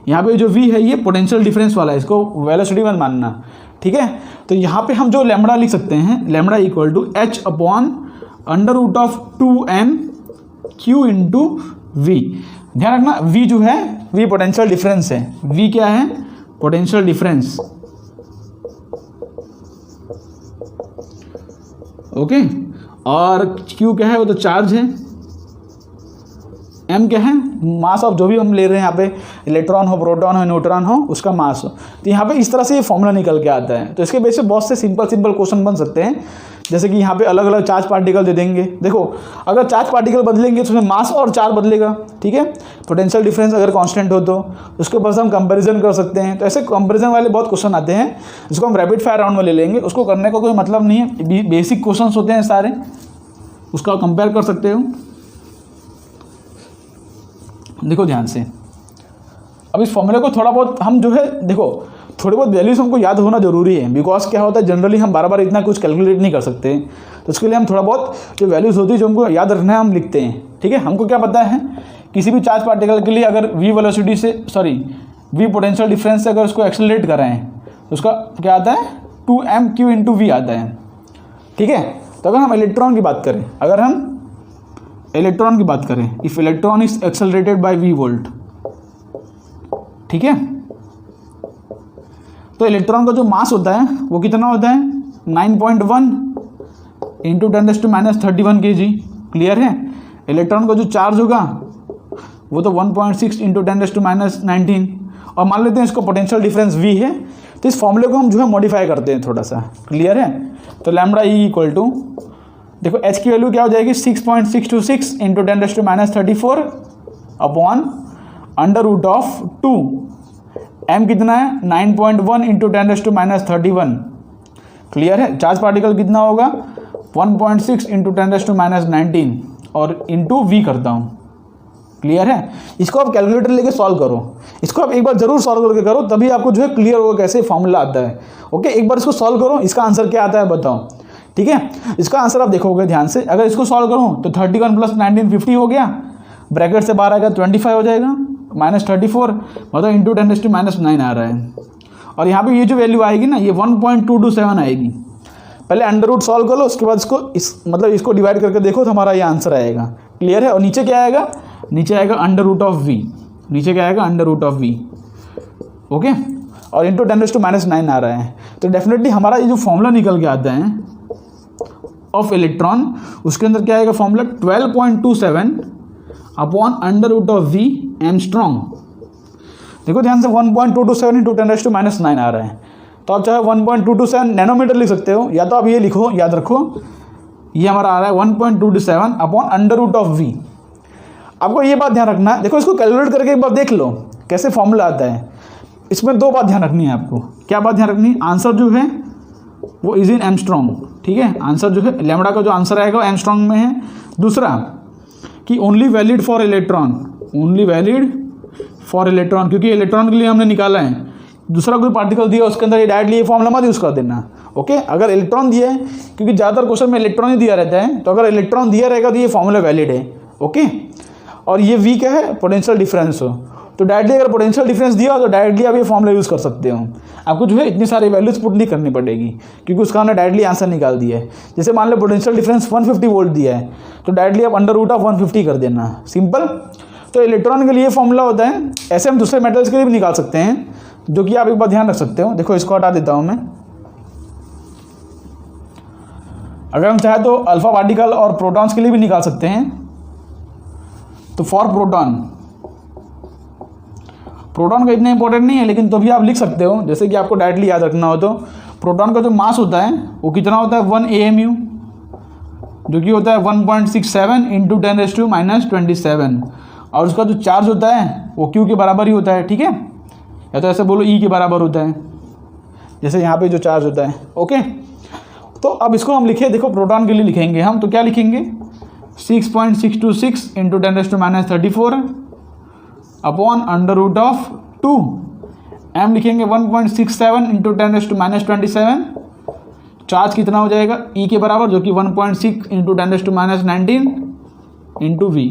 यहाँ पे जो V है ये पोटेंशियल डिफरेंस वाला है, इसको वेलोसिटी मत मानना, ठीक है। तो यहाँ पे हम जो लैम्बडा लिख सकते हैं, lambda equal to h upon under root of 2m Q into v. ध्यान रखना V जो है, V पोटेंशियल डिफरेंस है, V क्या है, पोटेंशियल डिफरेंस, ओके, और Q क्या है, वो तो चार्ज है, M क्या है, मास ऑफ जो भी हम ले रहे हैं यहाँ पे, इलेक्ट्रॉन हो, प्रोटॉन हो, न्यूट्रॉन हो, उसका मास हो। तो यहाँ पे इस तरह से ये फॉर्मूला निकल के आता है। तो इसके बेस पे बहुत से सिंपल क्वेश्चन बन सकते हैं, जैसे कि यहाँ पे अलग अलग चार्ज पार्टिकल दे देंगे। देखो अगर चार्ज पार्टिकल बदलेंगे तो उसमें मास और चार्ज बदलेगा, ठीक है। पोटेंशियल डिफरेंस अगर कांस्टेंट हो तो उसके ऊपर से हम कंपैरिजन कर सकते हैं। तो ऐसे कंपैरिजन वाले बहुत क्वेश्चन आते हैं, जिसको हम रैपिड फायर राउंड में ले लेंगे। उसको करने का कोई मतलब नहीं है, बेसिक क्वेश्चन होते हैं सारे, उसका कंपेयर कर सकते हो। देखो ध्यान से, अब इस फॉर्मूले को थोड़ा बहुत हम जो है, देखो थोड़ी बहुत वैल्यूज हमको याद होना जरूरी है, बिकॉज क्या होता है जनरली हम बार बार इतना कुछ कैलकुलेट नहीं कर सकते, तो उसके लिए हम थोड़ा बहुत जो वैल्यूज होती है जो हमको याद रखना है हम लिखते हैं, ठीक है। हमको क्या पता है, किसी भी चार्ज पार्टिकल के लिए अगर v वेलोसिटी से, v पोटेंशियल डिफरेंस से अगर उसको एक्सेलरेट कर रहे हैं तो उसका क्या आता है, 2m/q इंटू वी आता है, ठीक है। तो अगर हम इलेक्ट्रॉन की बात करें, if electron is accelerated by v volt, ठीक है, तो इलेक्ट्रॉन का जो मास होता है वो कितना होता है, 9.1 इंटू 10⁻³ kg। क्लियर है। इलेक्ट्रॉन का जो चार्ज होगा वो तो 1.6 इंटू 10⁻19, और मान लेते हैं इसको पोटेंशियल डिफरेंस v है। तो इस फॉर्मूले को हम जो है मॉडिफाई करते हैं थोड़ा सा। क्लियर है। तो लैम्बडा ई इक्वल टू, देखो h की वैल्यू क्या हो जाएगी, 6.626 into 10⁻34 upon under root of 2, m कितना है 9.1 इंटू 10⁻31। क्लियर है। चार्ज पार्टिकल कितना होगा 1.6 इंटू 10⁻19 और इंटू v करता हूँ, क्लियर है? इसको आप कैलकुलेटर लेके सॉल्व करो, इसको आप एक बार जरूर सॉल्व करके करो, तभी आपको जो है क्लियर होगा कैसे फॉर्मूला आता है। ओके, एक बार इसको सॉल्व करो, इसका आंसर क्या आता है बताओ। ठीक है, इसका आंसर आप देखोगे ध्यान से, अगर इसको सॉल्व करूँ तो 31 + 19 50 हो गया, ब्रैकेट से बाहर आएगा 25 हो जाएगा, -34 मतलब इंटू 10⁻⁹ आ रहा है। और यहाँ पे ये जो वैल्यू आएगी ना, ये 1.227 आएगी। पहले अंडर रूट सॉल्व कर लो, उसके बाद इसको इसको डिवाइड करके देखो तो हमारा ये आंसर आएगा। क्लियर है? और नीचे क्या आएगा? नीचे आएगा √v, नीचे क्या आएगा? √v। ओके, और इंटू 10⁻⁹ आ रहा है, तो डेफिनेटली हमारा ये जो फॉर्मूला निकल के आता है ऑफ इलेक्ट्रॉन, उसके अंदर क्या आएगा फॉर्मूला? 12.27 upon √v angstrom. देखो ध्यान से, 1.227 इंटू 10⁻⁹ आ रहा है, तो आप चाहे 1.227 नैनोमीटर लिख सकते हो, या तो आप ये लिखो, याद रखो ये हमारा आ रहा है 1.227 अपॉन √v। आपको ये बात ध्यान रखना है, देखो इसको कैलकुलेट करके एक बार देख लो कैसे फॉर्मूला आता है। इसमें दो बात ध्यान रखनी है आपको। क्या बात ध्यान रखनी है? आंसर जो है वो इज इन एंगस्ट्रॉम। ठीक है, आंसर जो है लैम्बडा का जो आंसर आएगा वो एंगस्ट्रॉम में है। दूसरा कि only valid for electron, only valid for electron, क्योंकि इलेक्ट्रॉन के लिए हमने निकाला है। दूसरा कोई पार्टिकल दिया उसके अंदर ये डायरेक्टली ये फॉर्मूला मत यूज़ कर देना। ओके, अगर इलेक्ट्रॉन दिया है, क्योंकि ज़्यादातर क्वेश्चन में इलेक्ट्रॉन ही दिया रहता है, तो अगर इलेक्ट्रॉन दिया रहेगा तो ये फॉर्मूला वैलिड है। ओके, और ये वी क्या है? पोटेंशियल डिफरेंस हो, तो डायरेक्टली अगर पोटेंशियल डिफरेंस दिया हो तो डायरेक्टली आप ये फॉर्मूला यूज़ कर सकते हो। आपको जो है इतनी सारी वैल्यूज पुट नहीं करनी पड़ेगी, क्योंकि उसका हमने डायरेक्टली आंसर निकाल दिया है। जैसे मान लो पोटेंशियल डिफरेंस 150 वोल्ट दिया है, तो डायरेक्टली आप √150 कर देना, सिंपल। तो इलेक्ट्रॉन के लिए फॉर्मूला होता है, ऐसे हम दूसरे मेटल्स के लिए भी निकाल सकते हैं, जो कि आप एक बार ध्यान रख सकते हो। देखो इसको हटा देता हूँ मैं। अगर हम चाहे तो अल्फा पार्टिकल और प्रोटॉन्स के लिए भी निकाल सकते हैं। तो फॉर प्रोटॉन, प्रोटॉन का इतना इंपॉर्टेंट नहीं है, लेकिन तो भी आप लिख सकते हो, जैसे कि आपको डायरेक्टली याद रखना हो तो प्रोटॉन का जो मास होता है वो कितना होता है? 1 AMU, जो कि होता है 1.67 इंटू 10⁻⁻27, और उसका जो चार्ज होता है वो Q के बराबर ही होता है। ठीक है, या तो ऐसे बोलो E के बराबर होता है, जैसे यहाँ पे जो चार्ज होता है। ओके, तो अब इसको हम लिखे, देखो प्रोटॉन के लिए लिखेंगे हम, तो क्या लिखेंगे? 6.626 इंटू 10⁻34 अपॉन √2 m लिखेंगे 1.67 इंटू 10⁻27। चार्ज कितना हो जाएगा? E के बराबर, जो कि 1.6 इंटू 10⁻19 इंटू v।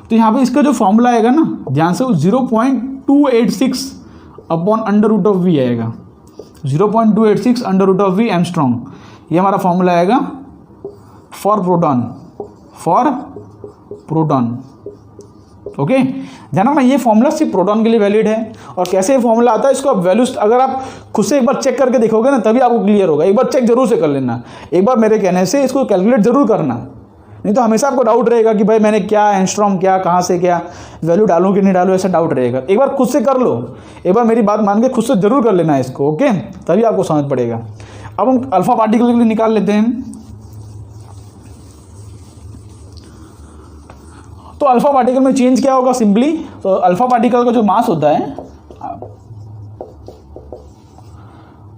तो यहाँ पे इसका जो फॉर्मूला आएगा ना, ध्यान से, 0.286 अपॉन √v आएगा, 0.286 √v एंगस्ट्रॉम। ये हमारा फॉर्मूला आएगा for proton, for proton. Okay, ध्यान रखना ये फॉर्मूला सिर्फ प्रोटॉन के लिए वैलिड है। और कैसे ये फॉर्मूला आता है, इसको आप वैल्यूज अगर आप खुद से एक बार चेक करके देखोगे ना, तभी आपको क्लियर होगा। एक बार चेक जरूर से कर लेना, एक बार मेरे कहने से इसको कैलकुलेट जरूर करना, नहीं तो हमेशा आपको डाउट रहेगा कि भाई मैंने क्या एंगस्ट्रॉम, क्या कहाँ से क्या वैल्यू डालूं कि नहीं डालूं, ऐसा डाउट रहेगा। एक बार खुद से कर लो, एक बार मेरी बात मान के खुद से जरूर कर लेना इसको। ओके, तभी आपको समझ पड़ेगा। अब हम अल्फा पार्टिकल के लिए निकाल लेते हैं। तो अल्फा पार्टिकल में चेंज क्या होगा? सिंपली, तो अल्फा पार्टिकल का जो मास होता है,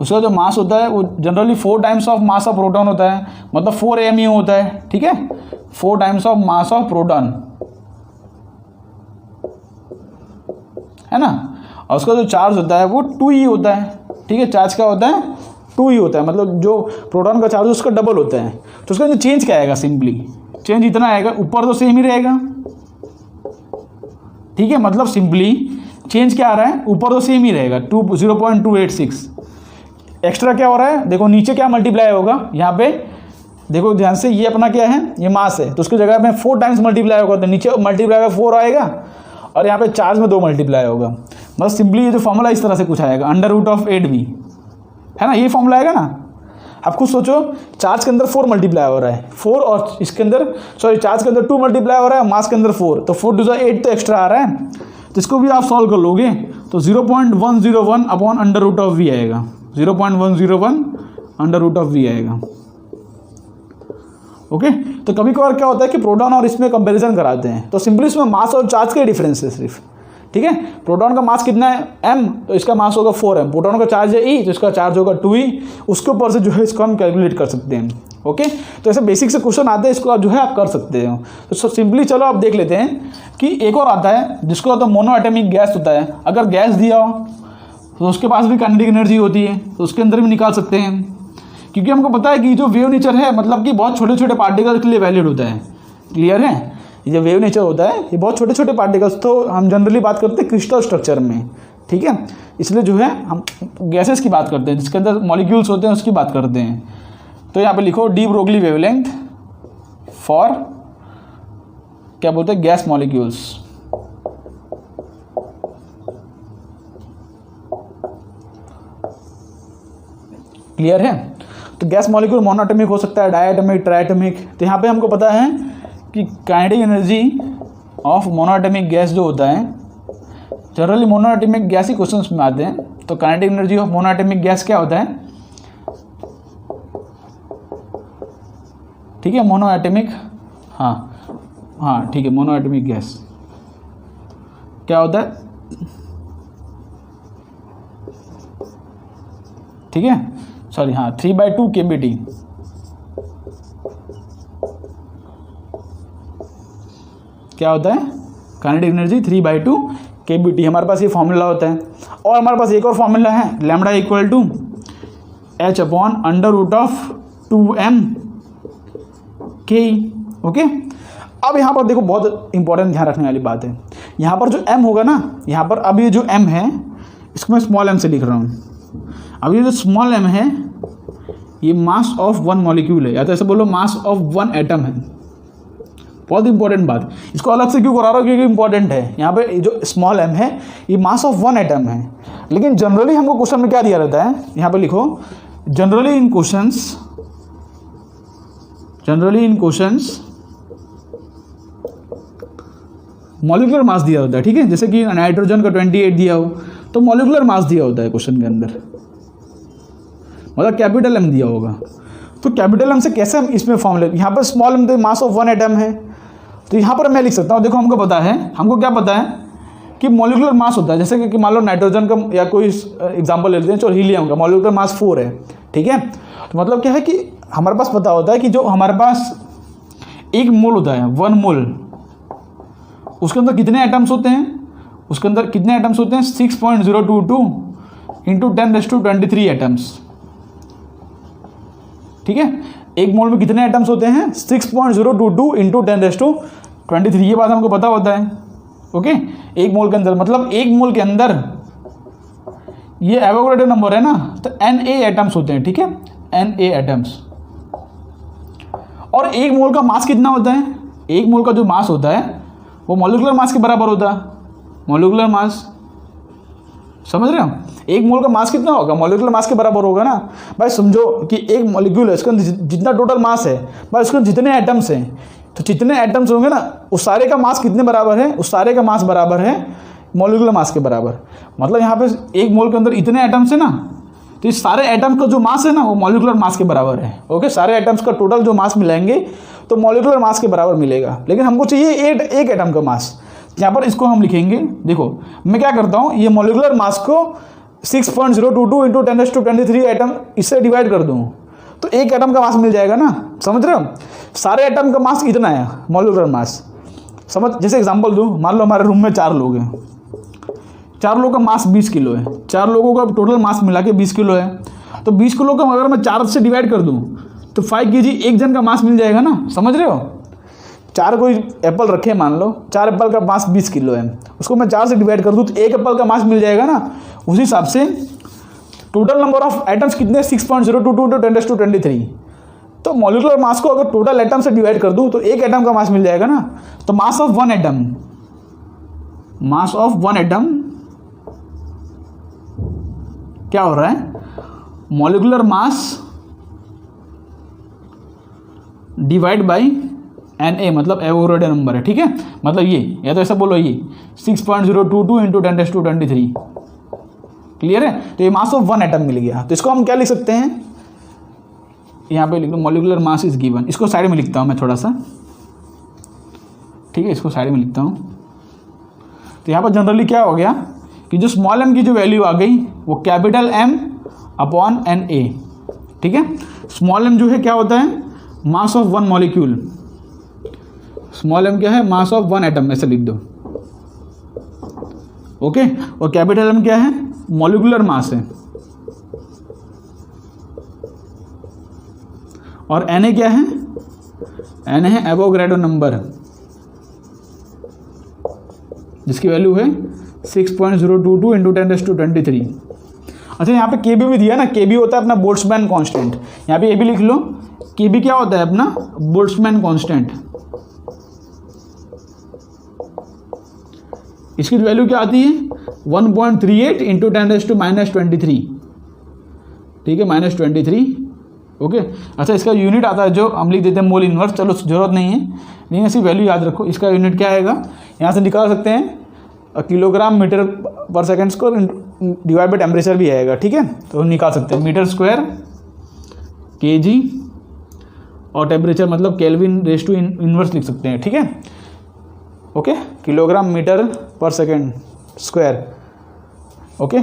उसका जो मास होता है वो generally 4 times of mass of proton होता है, मतलब 4 AMU होता है। ठीक है, 4 times of mass of proton, है ना। और उसका जो चार्ज होता है वो 2E होता है। ठीक है, चार्ज क्या होता है? 2E होता है, मतलब जो प्रोटॉन का चार्ज उसका डबल होता है। तो उसका जो चेंज क्या आएगा? सिंपली चेंज इतना आएगा, ऊपर तो सेम ही रहेगा। ठीक है, मतलब सिंपली चेंज क्या आ रहा है? ऊपर तो सेम ही रहेगा, 0.286। एक्स्ट्रा क्या हो रहा है? देखो नीचे क्या मल्टीप्लाई होगा, यहाँ पे देखो ध्यान से, ये अपना क्या है? ये मास है, तो उसकी जगह में 4 टाइम्स मल्टीप्लाई होगा, तो नीचे मल्टीप्लाई में 4 आएगा, और यहाँ पे चार्ज में 2 मल्टीप्लाई होगा। मतलब सिंपली ये जो फॉर्मूला इस तरह से कुछ आएगा, √8v, है ना, ये फॉर्मूला आएगा ना। आप खुद सोचो, चार्ज के अंदर 4 मल्टीप्लाई हो रहा है, 4, और इसके अंदर चार्ज के अंदर 2 मल्टीप्लाई हो रहा है, मास के अंदर 4, तो 4 × 8 तो एक्स्ट्रा आ रहा है। तो इसको भी आप सॉल्व कर लोगे तो 0.101 अपॉन √v आएगा, 0.101 √v आएगा। ओके, तो कभी कभार क्या होता है कि प्रोटॉन और इसमें कंपैरिजन कराते हैं, तो सिंपली इसमें मास और चार्ज का डिफरेंस है सिर्फ। ठीक है, प्रोटॉन का मास कितना है? m, तो इसका मास होगा 4m। प्रोटॉन का चार्ज है E, तो इसका चार्ज होगा 2E। उसके ऊपर से जो है इसको हम कैलकुलेट कर सकते हैं। ओके, तो ऐसे बेसिक से क्वेश्चन आते हैं, इसको आप जो है आप कर सकते हो। तो सिंपली चलो आप देख लेते हैं कि एक और आता है जिसको तो मोनो एटॉमिक गैस होता है। अगर गैस दिया हो तो उसके पास भी काइनेटिक एनर्जी होती है, तो उसके अंदर भी निकाल सकते हैं, क्योंकि हमको पता है कि जो वेव नेचर है मतलब कि बहुत छोटे छोटे पार्टिकल के लिए वैलिड होता है। क्लियर है? ये जो वेव नेचर होता है ये बहुत छोटे छोटे पार्टिकल्स, तो हम जनरली बात करते हैं क्रिस्टल स्ट्रक्चर में, ठीक है। इसलिए जो है हम गैसेस की बात करते हैं जिसके अंदर मॉलिक्यूल्स होते हैं उसकी बात करते हैं। तो यहाँ पे लिखो डी ब्रोगली वेवलेंथ फॉर क्या बोलते हैं गैस मॉलिक्यूल्स। क्लियर है? तो गैस मॉलिक्यूल मोनोएटॉमिक हो सकता है, डायएटॉमिक, ट्राइएटॉमिक। तो यहाँ पे हमको पता है कि kinetic energy of monoatomic gas जो होता है, जनरली मोनोएटॉमिक गैस ही क्वेश्चंस में आते हैं। तो kinetic energy of monoatomic gas क्या होता है? ठीक है, मोनोएटॉमिक, हाँ ठीक है, मोनोएटॉमिक गैस क्या होता है? ठीक है, सॉरी, हाँ 3/2 kBT। क्या होता है? Kinetic energy 3/2 kBT। हमारे पास ये फॉर्मूला होता है। और हमारे पास एक और फॉर्मूला है, lambda equal to h/√2m k। Okay, अब यहाँ पर देखो बहुत इंपॉर्टेंट ध्यान रखने वाली बात है। यहाँ पर जो m होगा ना, यहाँ पर अब ये जो m है इसको मैं स्मॉल m से लिख रहा हूँ। अब ये जो स्मॉल m है ये मास ऑफ वन मॉलिक्यूल है, या तो ऐसे बोलो मास ऑफ वन एटम है। बहुत इंपॉर्टेंट बात, इसको अलग से क्यों करा रहा हूँ? क्योंकि इंपॉर्टेंट है। यहाँ पे जो स्मॉल m है ये मास ऑफ वन एटम है। लेकिन जनरली हमको क्वेश्चन में क्या दिया रहता है? यहाँ पे लिखो generally in questions molecular mass दिया होता है। ठीक है, जैसे कि नाइट्रोजन का 28 दिया हो तो मॉलिक्यूलर मास दिया होता है क्वेश्चन के अंदर, मतलब कैपिटल M दिया होगा। तो कैपिटल M से कैसे हम इसमें फॉर्मूले, यहाँ पर स्मॉल m तो मास ऑफ वन एटम है, तो यहाँ पर मैं लिख सकता हूँ। देखो हमको पता है, हमको क्या पता है कि मॉलिक्यूलर मास होता है, जैसे कि मान लो नाइट्रोजन का या कोई एग्जांपल ले लेते हैं, चलो हीलियम का मॉलिक्यूलर मास 4 है। ठीक है, तो मतलब क्या है कि हमारे पास पता होता है कि जो हमारे पास एक मोल होता है, 1 मोल, उसके अंदर कितने एटम्स होते हैं? उसके अंदर कितने एटम्स होते हैं? 6.022 इंटू 10⁻23 एटम्स। ठीक है, एक मोल में कितने एटम्स होते हैं? 6.022 इंटू 10⁻23। ये बात हमको पता होता है। ओके, एक मोल के अंदर, मतलब एक मोल के अंदर ये एवोगाड्रो नंबर है ना, तो Na एटम्स होते हैं। ठीक है, Na एटम्स। और एक मोल का मास कितना होता है? एक मोल का जो मास होता है वो मॉलिक्यूलर मास के बराबर होता है। मॉलिक्यूलर मास, समझ रहे हो? एक मोल का मास कितना होगा? मॉलिक्यूलर मास के बराबर होगा ना भाई। समझो कि एक मॉलिक्यूल है, उसका जितना टोटल मास है भाई, उसके जितने एटम्स हैं, तो जितने एटम्स होंगे ना उस सारे का मास कितने बराबर है? उस सारे का मास बराबर है मॉलिक्यूलर मास के बराबर। मतलब यहाँ पे एक मोल के अंदर इतने एटम्स है ना, तो इस सारे एटम्स का जो मास है ना वो मॉलिक्यूलर मास के बराबर है। ओके, सारे एटम्स का टोटल जो मास मिलाएंगे तो मॉलिक्यूलर मास के बराबर मिलेगा। लेकिन हमको चाहिए एक एटम का मास। यहाँ पर इसको हम लिखेंगे, देखो मैं क्या करता हूँ, ये मॉलिक्यूलर मास को 6.022 इंटू 10⁻23 एटम इससे डिवाइड कर दूँ तो एक एटम का मास मिल जाएगा ना। समझ रहे हो? सारे एटम का मास कितना है मॉलिक्यूलर मास? समझ, जैसे एग्जांपल दूँ, मान लो हमारे रूम में 4 लोग हैं, 4 लोगों का मास 20 किलो है। 4 लोगों का टोटल मास मिला के 20 किलो है। तो 20 किलो का अगर मैं 4 से डिवाइड कर दूँ तो 5 kg एक जन का मास मिल जाएगा ना। समझ रहे हो? 4 कोई एप्पल रखे, मान लो 4 एप्पल का मास 20 किलो है, उसको मैं 4 से डिवाइड कर दूँ तो एक एप्पल का मास मिल जाएगा ना। उसी हिसाब से टोटल नंबर ऑफ एटम्स कितने? 6.022 इंटू 10⁻23। तो मॉलिक्यूलर मास को अगर टोटल एटम से डिवाइड कर दूँ तो एक एटम का मास मिल जाएगा ना। तो mass of one atom, mass of one atom क्या हो रहा है? Molecular mass divide by Na, मतलब एवोगाड्रो नंबर है। ठीक है, मतलब ये, या तो ऐसा बोलो ये 6.022 इंटू 10⁻23। क्लियर है? तो ये मास ऑफ वन एटम मिल गया। तो इसको हम क्या लिख सकते हैं? यहाँ पे लिख low molecular mass is given. इसको साइड में लिखता हूँ मैं थोड़ा सा। ठीक है, इसको साइड में लिखता हूँ। तो यहाँ पर जनरली क्या हो गया कि जो स्मॉल m की जो वैल्यू आ गई वो कैपिटल M अपॉन Na। ठीक है, स्मॉल m जो है क्या होता है? Mass of one molecule, small m क्या है, मास ऑफ वन एटम, ऐसे लिख दो। ओके, और कैपिटल M क्या है, मॉलिक्यूलर मास है, और Na क्या है, Na है एवोगैड्रो नंबर, जिसकी वैल्यू है 6.022 इंटू 10⁻23। अच्छा, यहाँ पे Kb भी दिया ना, Kb होता है अपना बोल्ट्जमैन कांस्टेंट, यहाँ पे ये भी लिख लो, Kb क्या होता है अपना बोल्ट्जमैन कांस्टेंट, इसकी वैल्यू क्या आती है 1.38 इंटू 10⁻23, ठीक है, -23। ओके, अच्छा इसका यूनिट आता है जो हम लिख देते हैं मोल इनवर्स, चलो जरूरत नहीं है, लेकिन इसकी वैल्यू याद रखो। इसका यूनिट क्या आएगा, यहाँ से निकाल सकते हैं, किलोग्राम मीटर पर second square divide by temperature भी आएगा, ठीक है, तो निकाल सकते हैं मीटर स्क्वायर kg, और टेम्परेचर मतलब केल्विन रेज टू इनवर्स लिख सकते हैं, ठीक है। ओके, किलोग्राम मीटर पर सेकेंड स्क्वायर। ओके,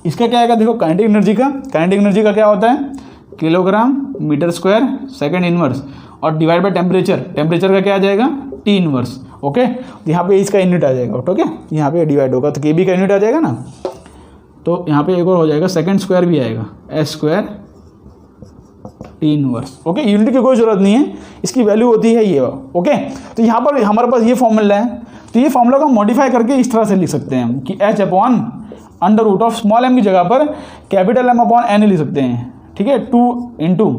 इसका क्या आएगा, देखो काइनेटिक एनर्जी का क्या होता है, kilogram metre square second inverse, और डिवाइड बाय टेम्परेचर का क्या आ जाएगा, T इनवर्स। ओके, तो यहाँ पे इसका यूनिट आ जाएगा, ठीक है, यहाँ पे डिवाइड होगा तो Kb का यूनिट आ जाएगा ना, तो यहाँ पे एक और हो जाएगा, सेकेंड स्क्वायर भी आएगा, S square T inverse. Okay, unit की कोई जरूरत नहीं है, इसकी वैल्यू होती है ये। ओके, तो यहाँ पर हमारे पास ये फॉर्मूला है, तो ये फॉर्मूला को मॉडिफाई करके इस तरह से लिख सकते हैं कि H/√ऑफ स्मॉल m की जगह पर कैपिटल M/N लिख सकते हैं, ठीक है, 2 इंटू,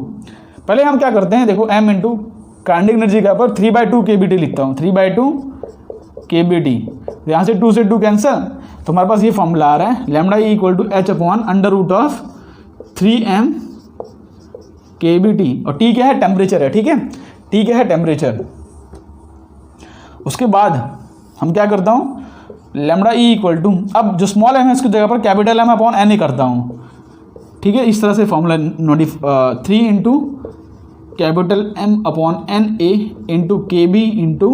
पहले हम क्या करते हैं, देखो m इंटू काइनेटिक एनर्जी का पर 3/2 kBT लिखता हूँ, 3/2 kBT, यहाँ से 2 से 2 कैंसिल, तो हमारे पास ये फॉर्मूला आ रहा है, λ H/√ऑफ 3m kBT, और T क्या है, टेम्परेचर है, ठीक है, T क्या है, टेम्परेचर। उसके बाद हम क्या करता हूँ, λ अब जो स्मॉल m है इसकी जगह पर कैपिटल M/N करता हूँ, ठीक है, इस तरह से formula 3 into capital M/NA into KB into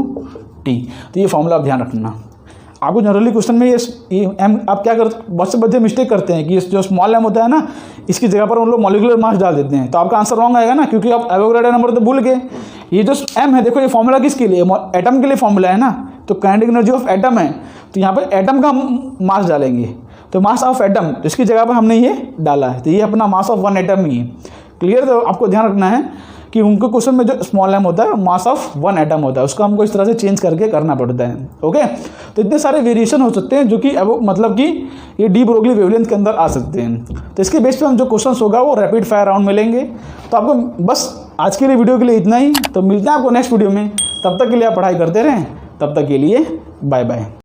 T, तो ये फॉर्मूला आप ध्यान रखना। आपको जनरली क्वेश्चन में ये m आप क्या कर, बहुत से बच्चे मिस्टेक करते हैं कि जो स्मॉल m होता है ना, इसकी जगह पर उन लोग मॉलिक्यूलर मास डाल देते हैं, तो आपका आंसर रॉन्ग आएगा ना, क्योंकि आप एवोगैड्रो नंबर तो भूल गए। ये जो m है, देखो ये फॉर्मूला किसके लिए, एटम के लिए फॉर्मूला है ना, तो काइनेटिक एनर्जी ऑफ एटम है, तो यहाँ पर एटम का मास डालेंगे, तो मास ऑफ एटम, इसकी जगह पर हमने ये डाला है, तो ये अपना मास ऑफ वन एटम ही है। क्लियर, तो आपको ध्यान रखना है कि उनको क्वेश्चन में जो स्मॉल m होता है मास ऑफ वन एटम होता है, उसको हमको इस तरह से चेंज करके करना पड़ता है। ओके, तो इतने सारे वेरिएशन हो सकते हैं जो कि मतलब कि ये डी ब्रोगली वेवलेंथ के अंदर आ सकते हैं। तो इसके बेस पे हम जो क्वेश्चन होगा वो रैपिड फायर राउंड मिलेंगे। तो आपको बस आज के लिए वीडियो के लिए इतना ही, तो मिलते हैं आपको नेक्स्ट वीडियो में, तब तक के लिए आप पढ़ाई करते रहें, तब तक के लिए बाय बाय।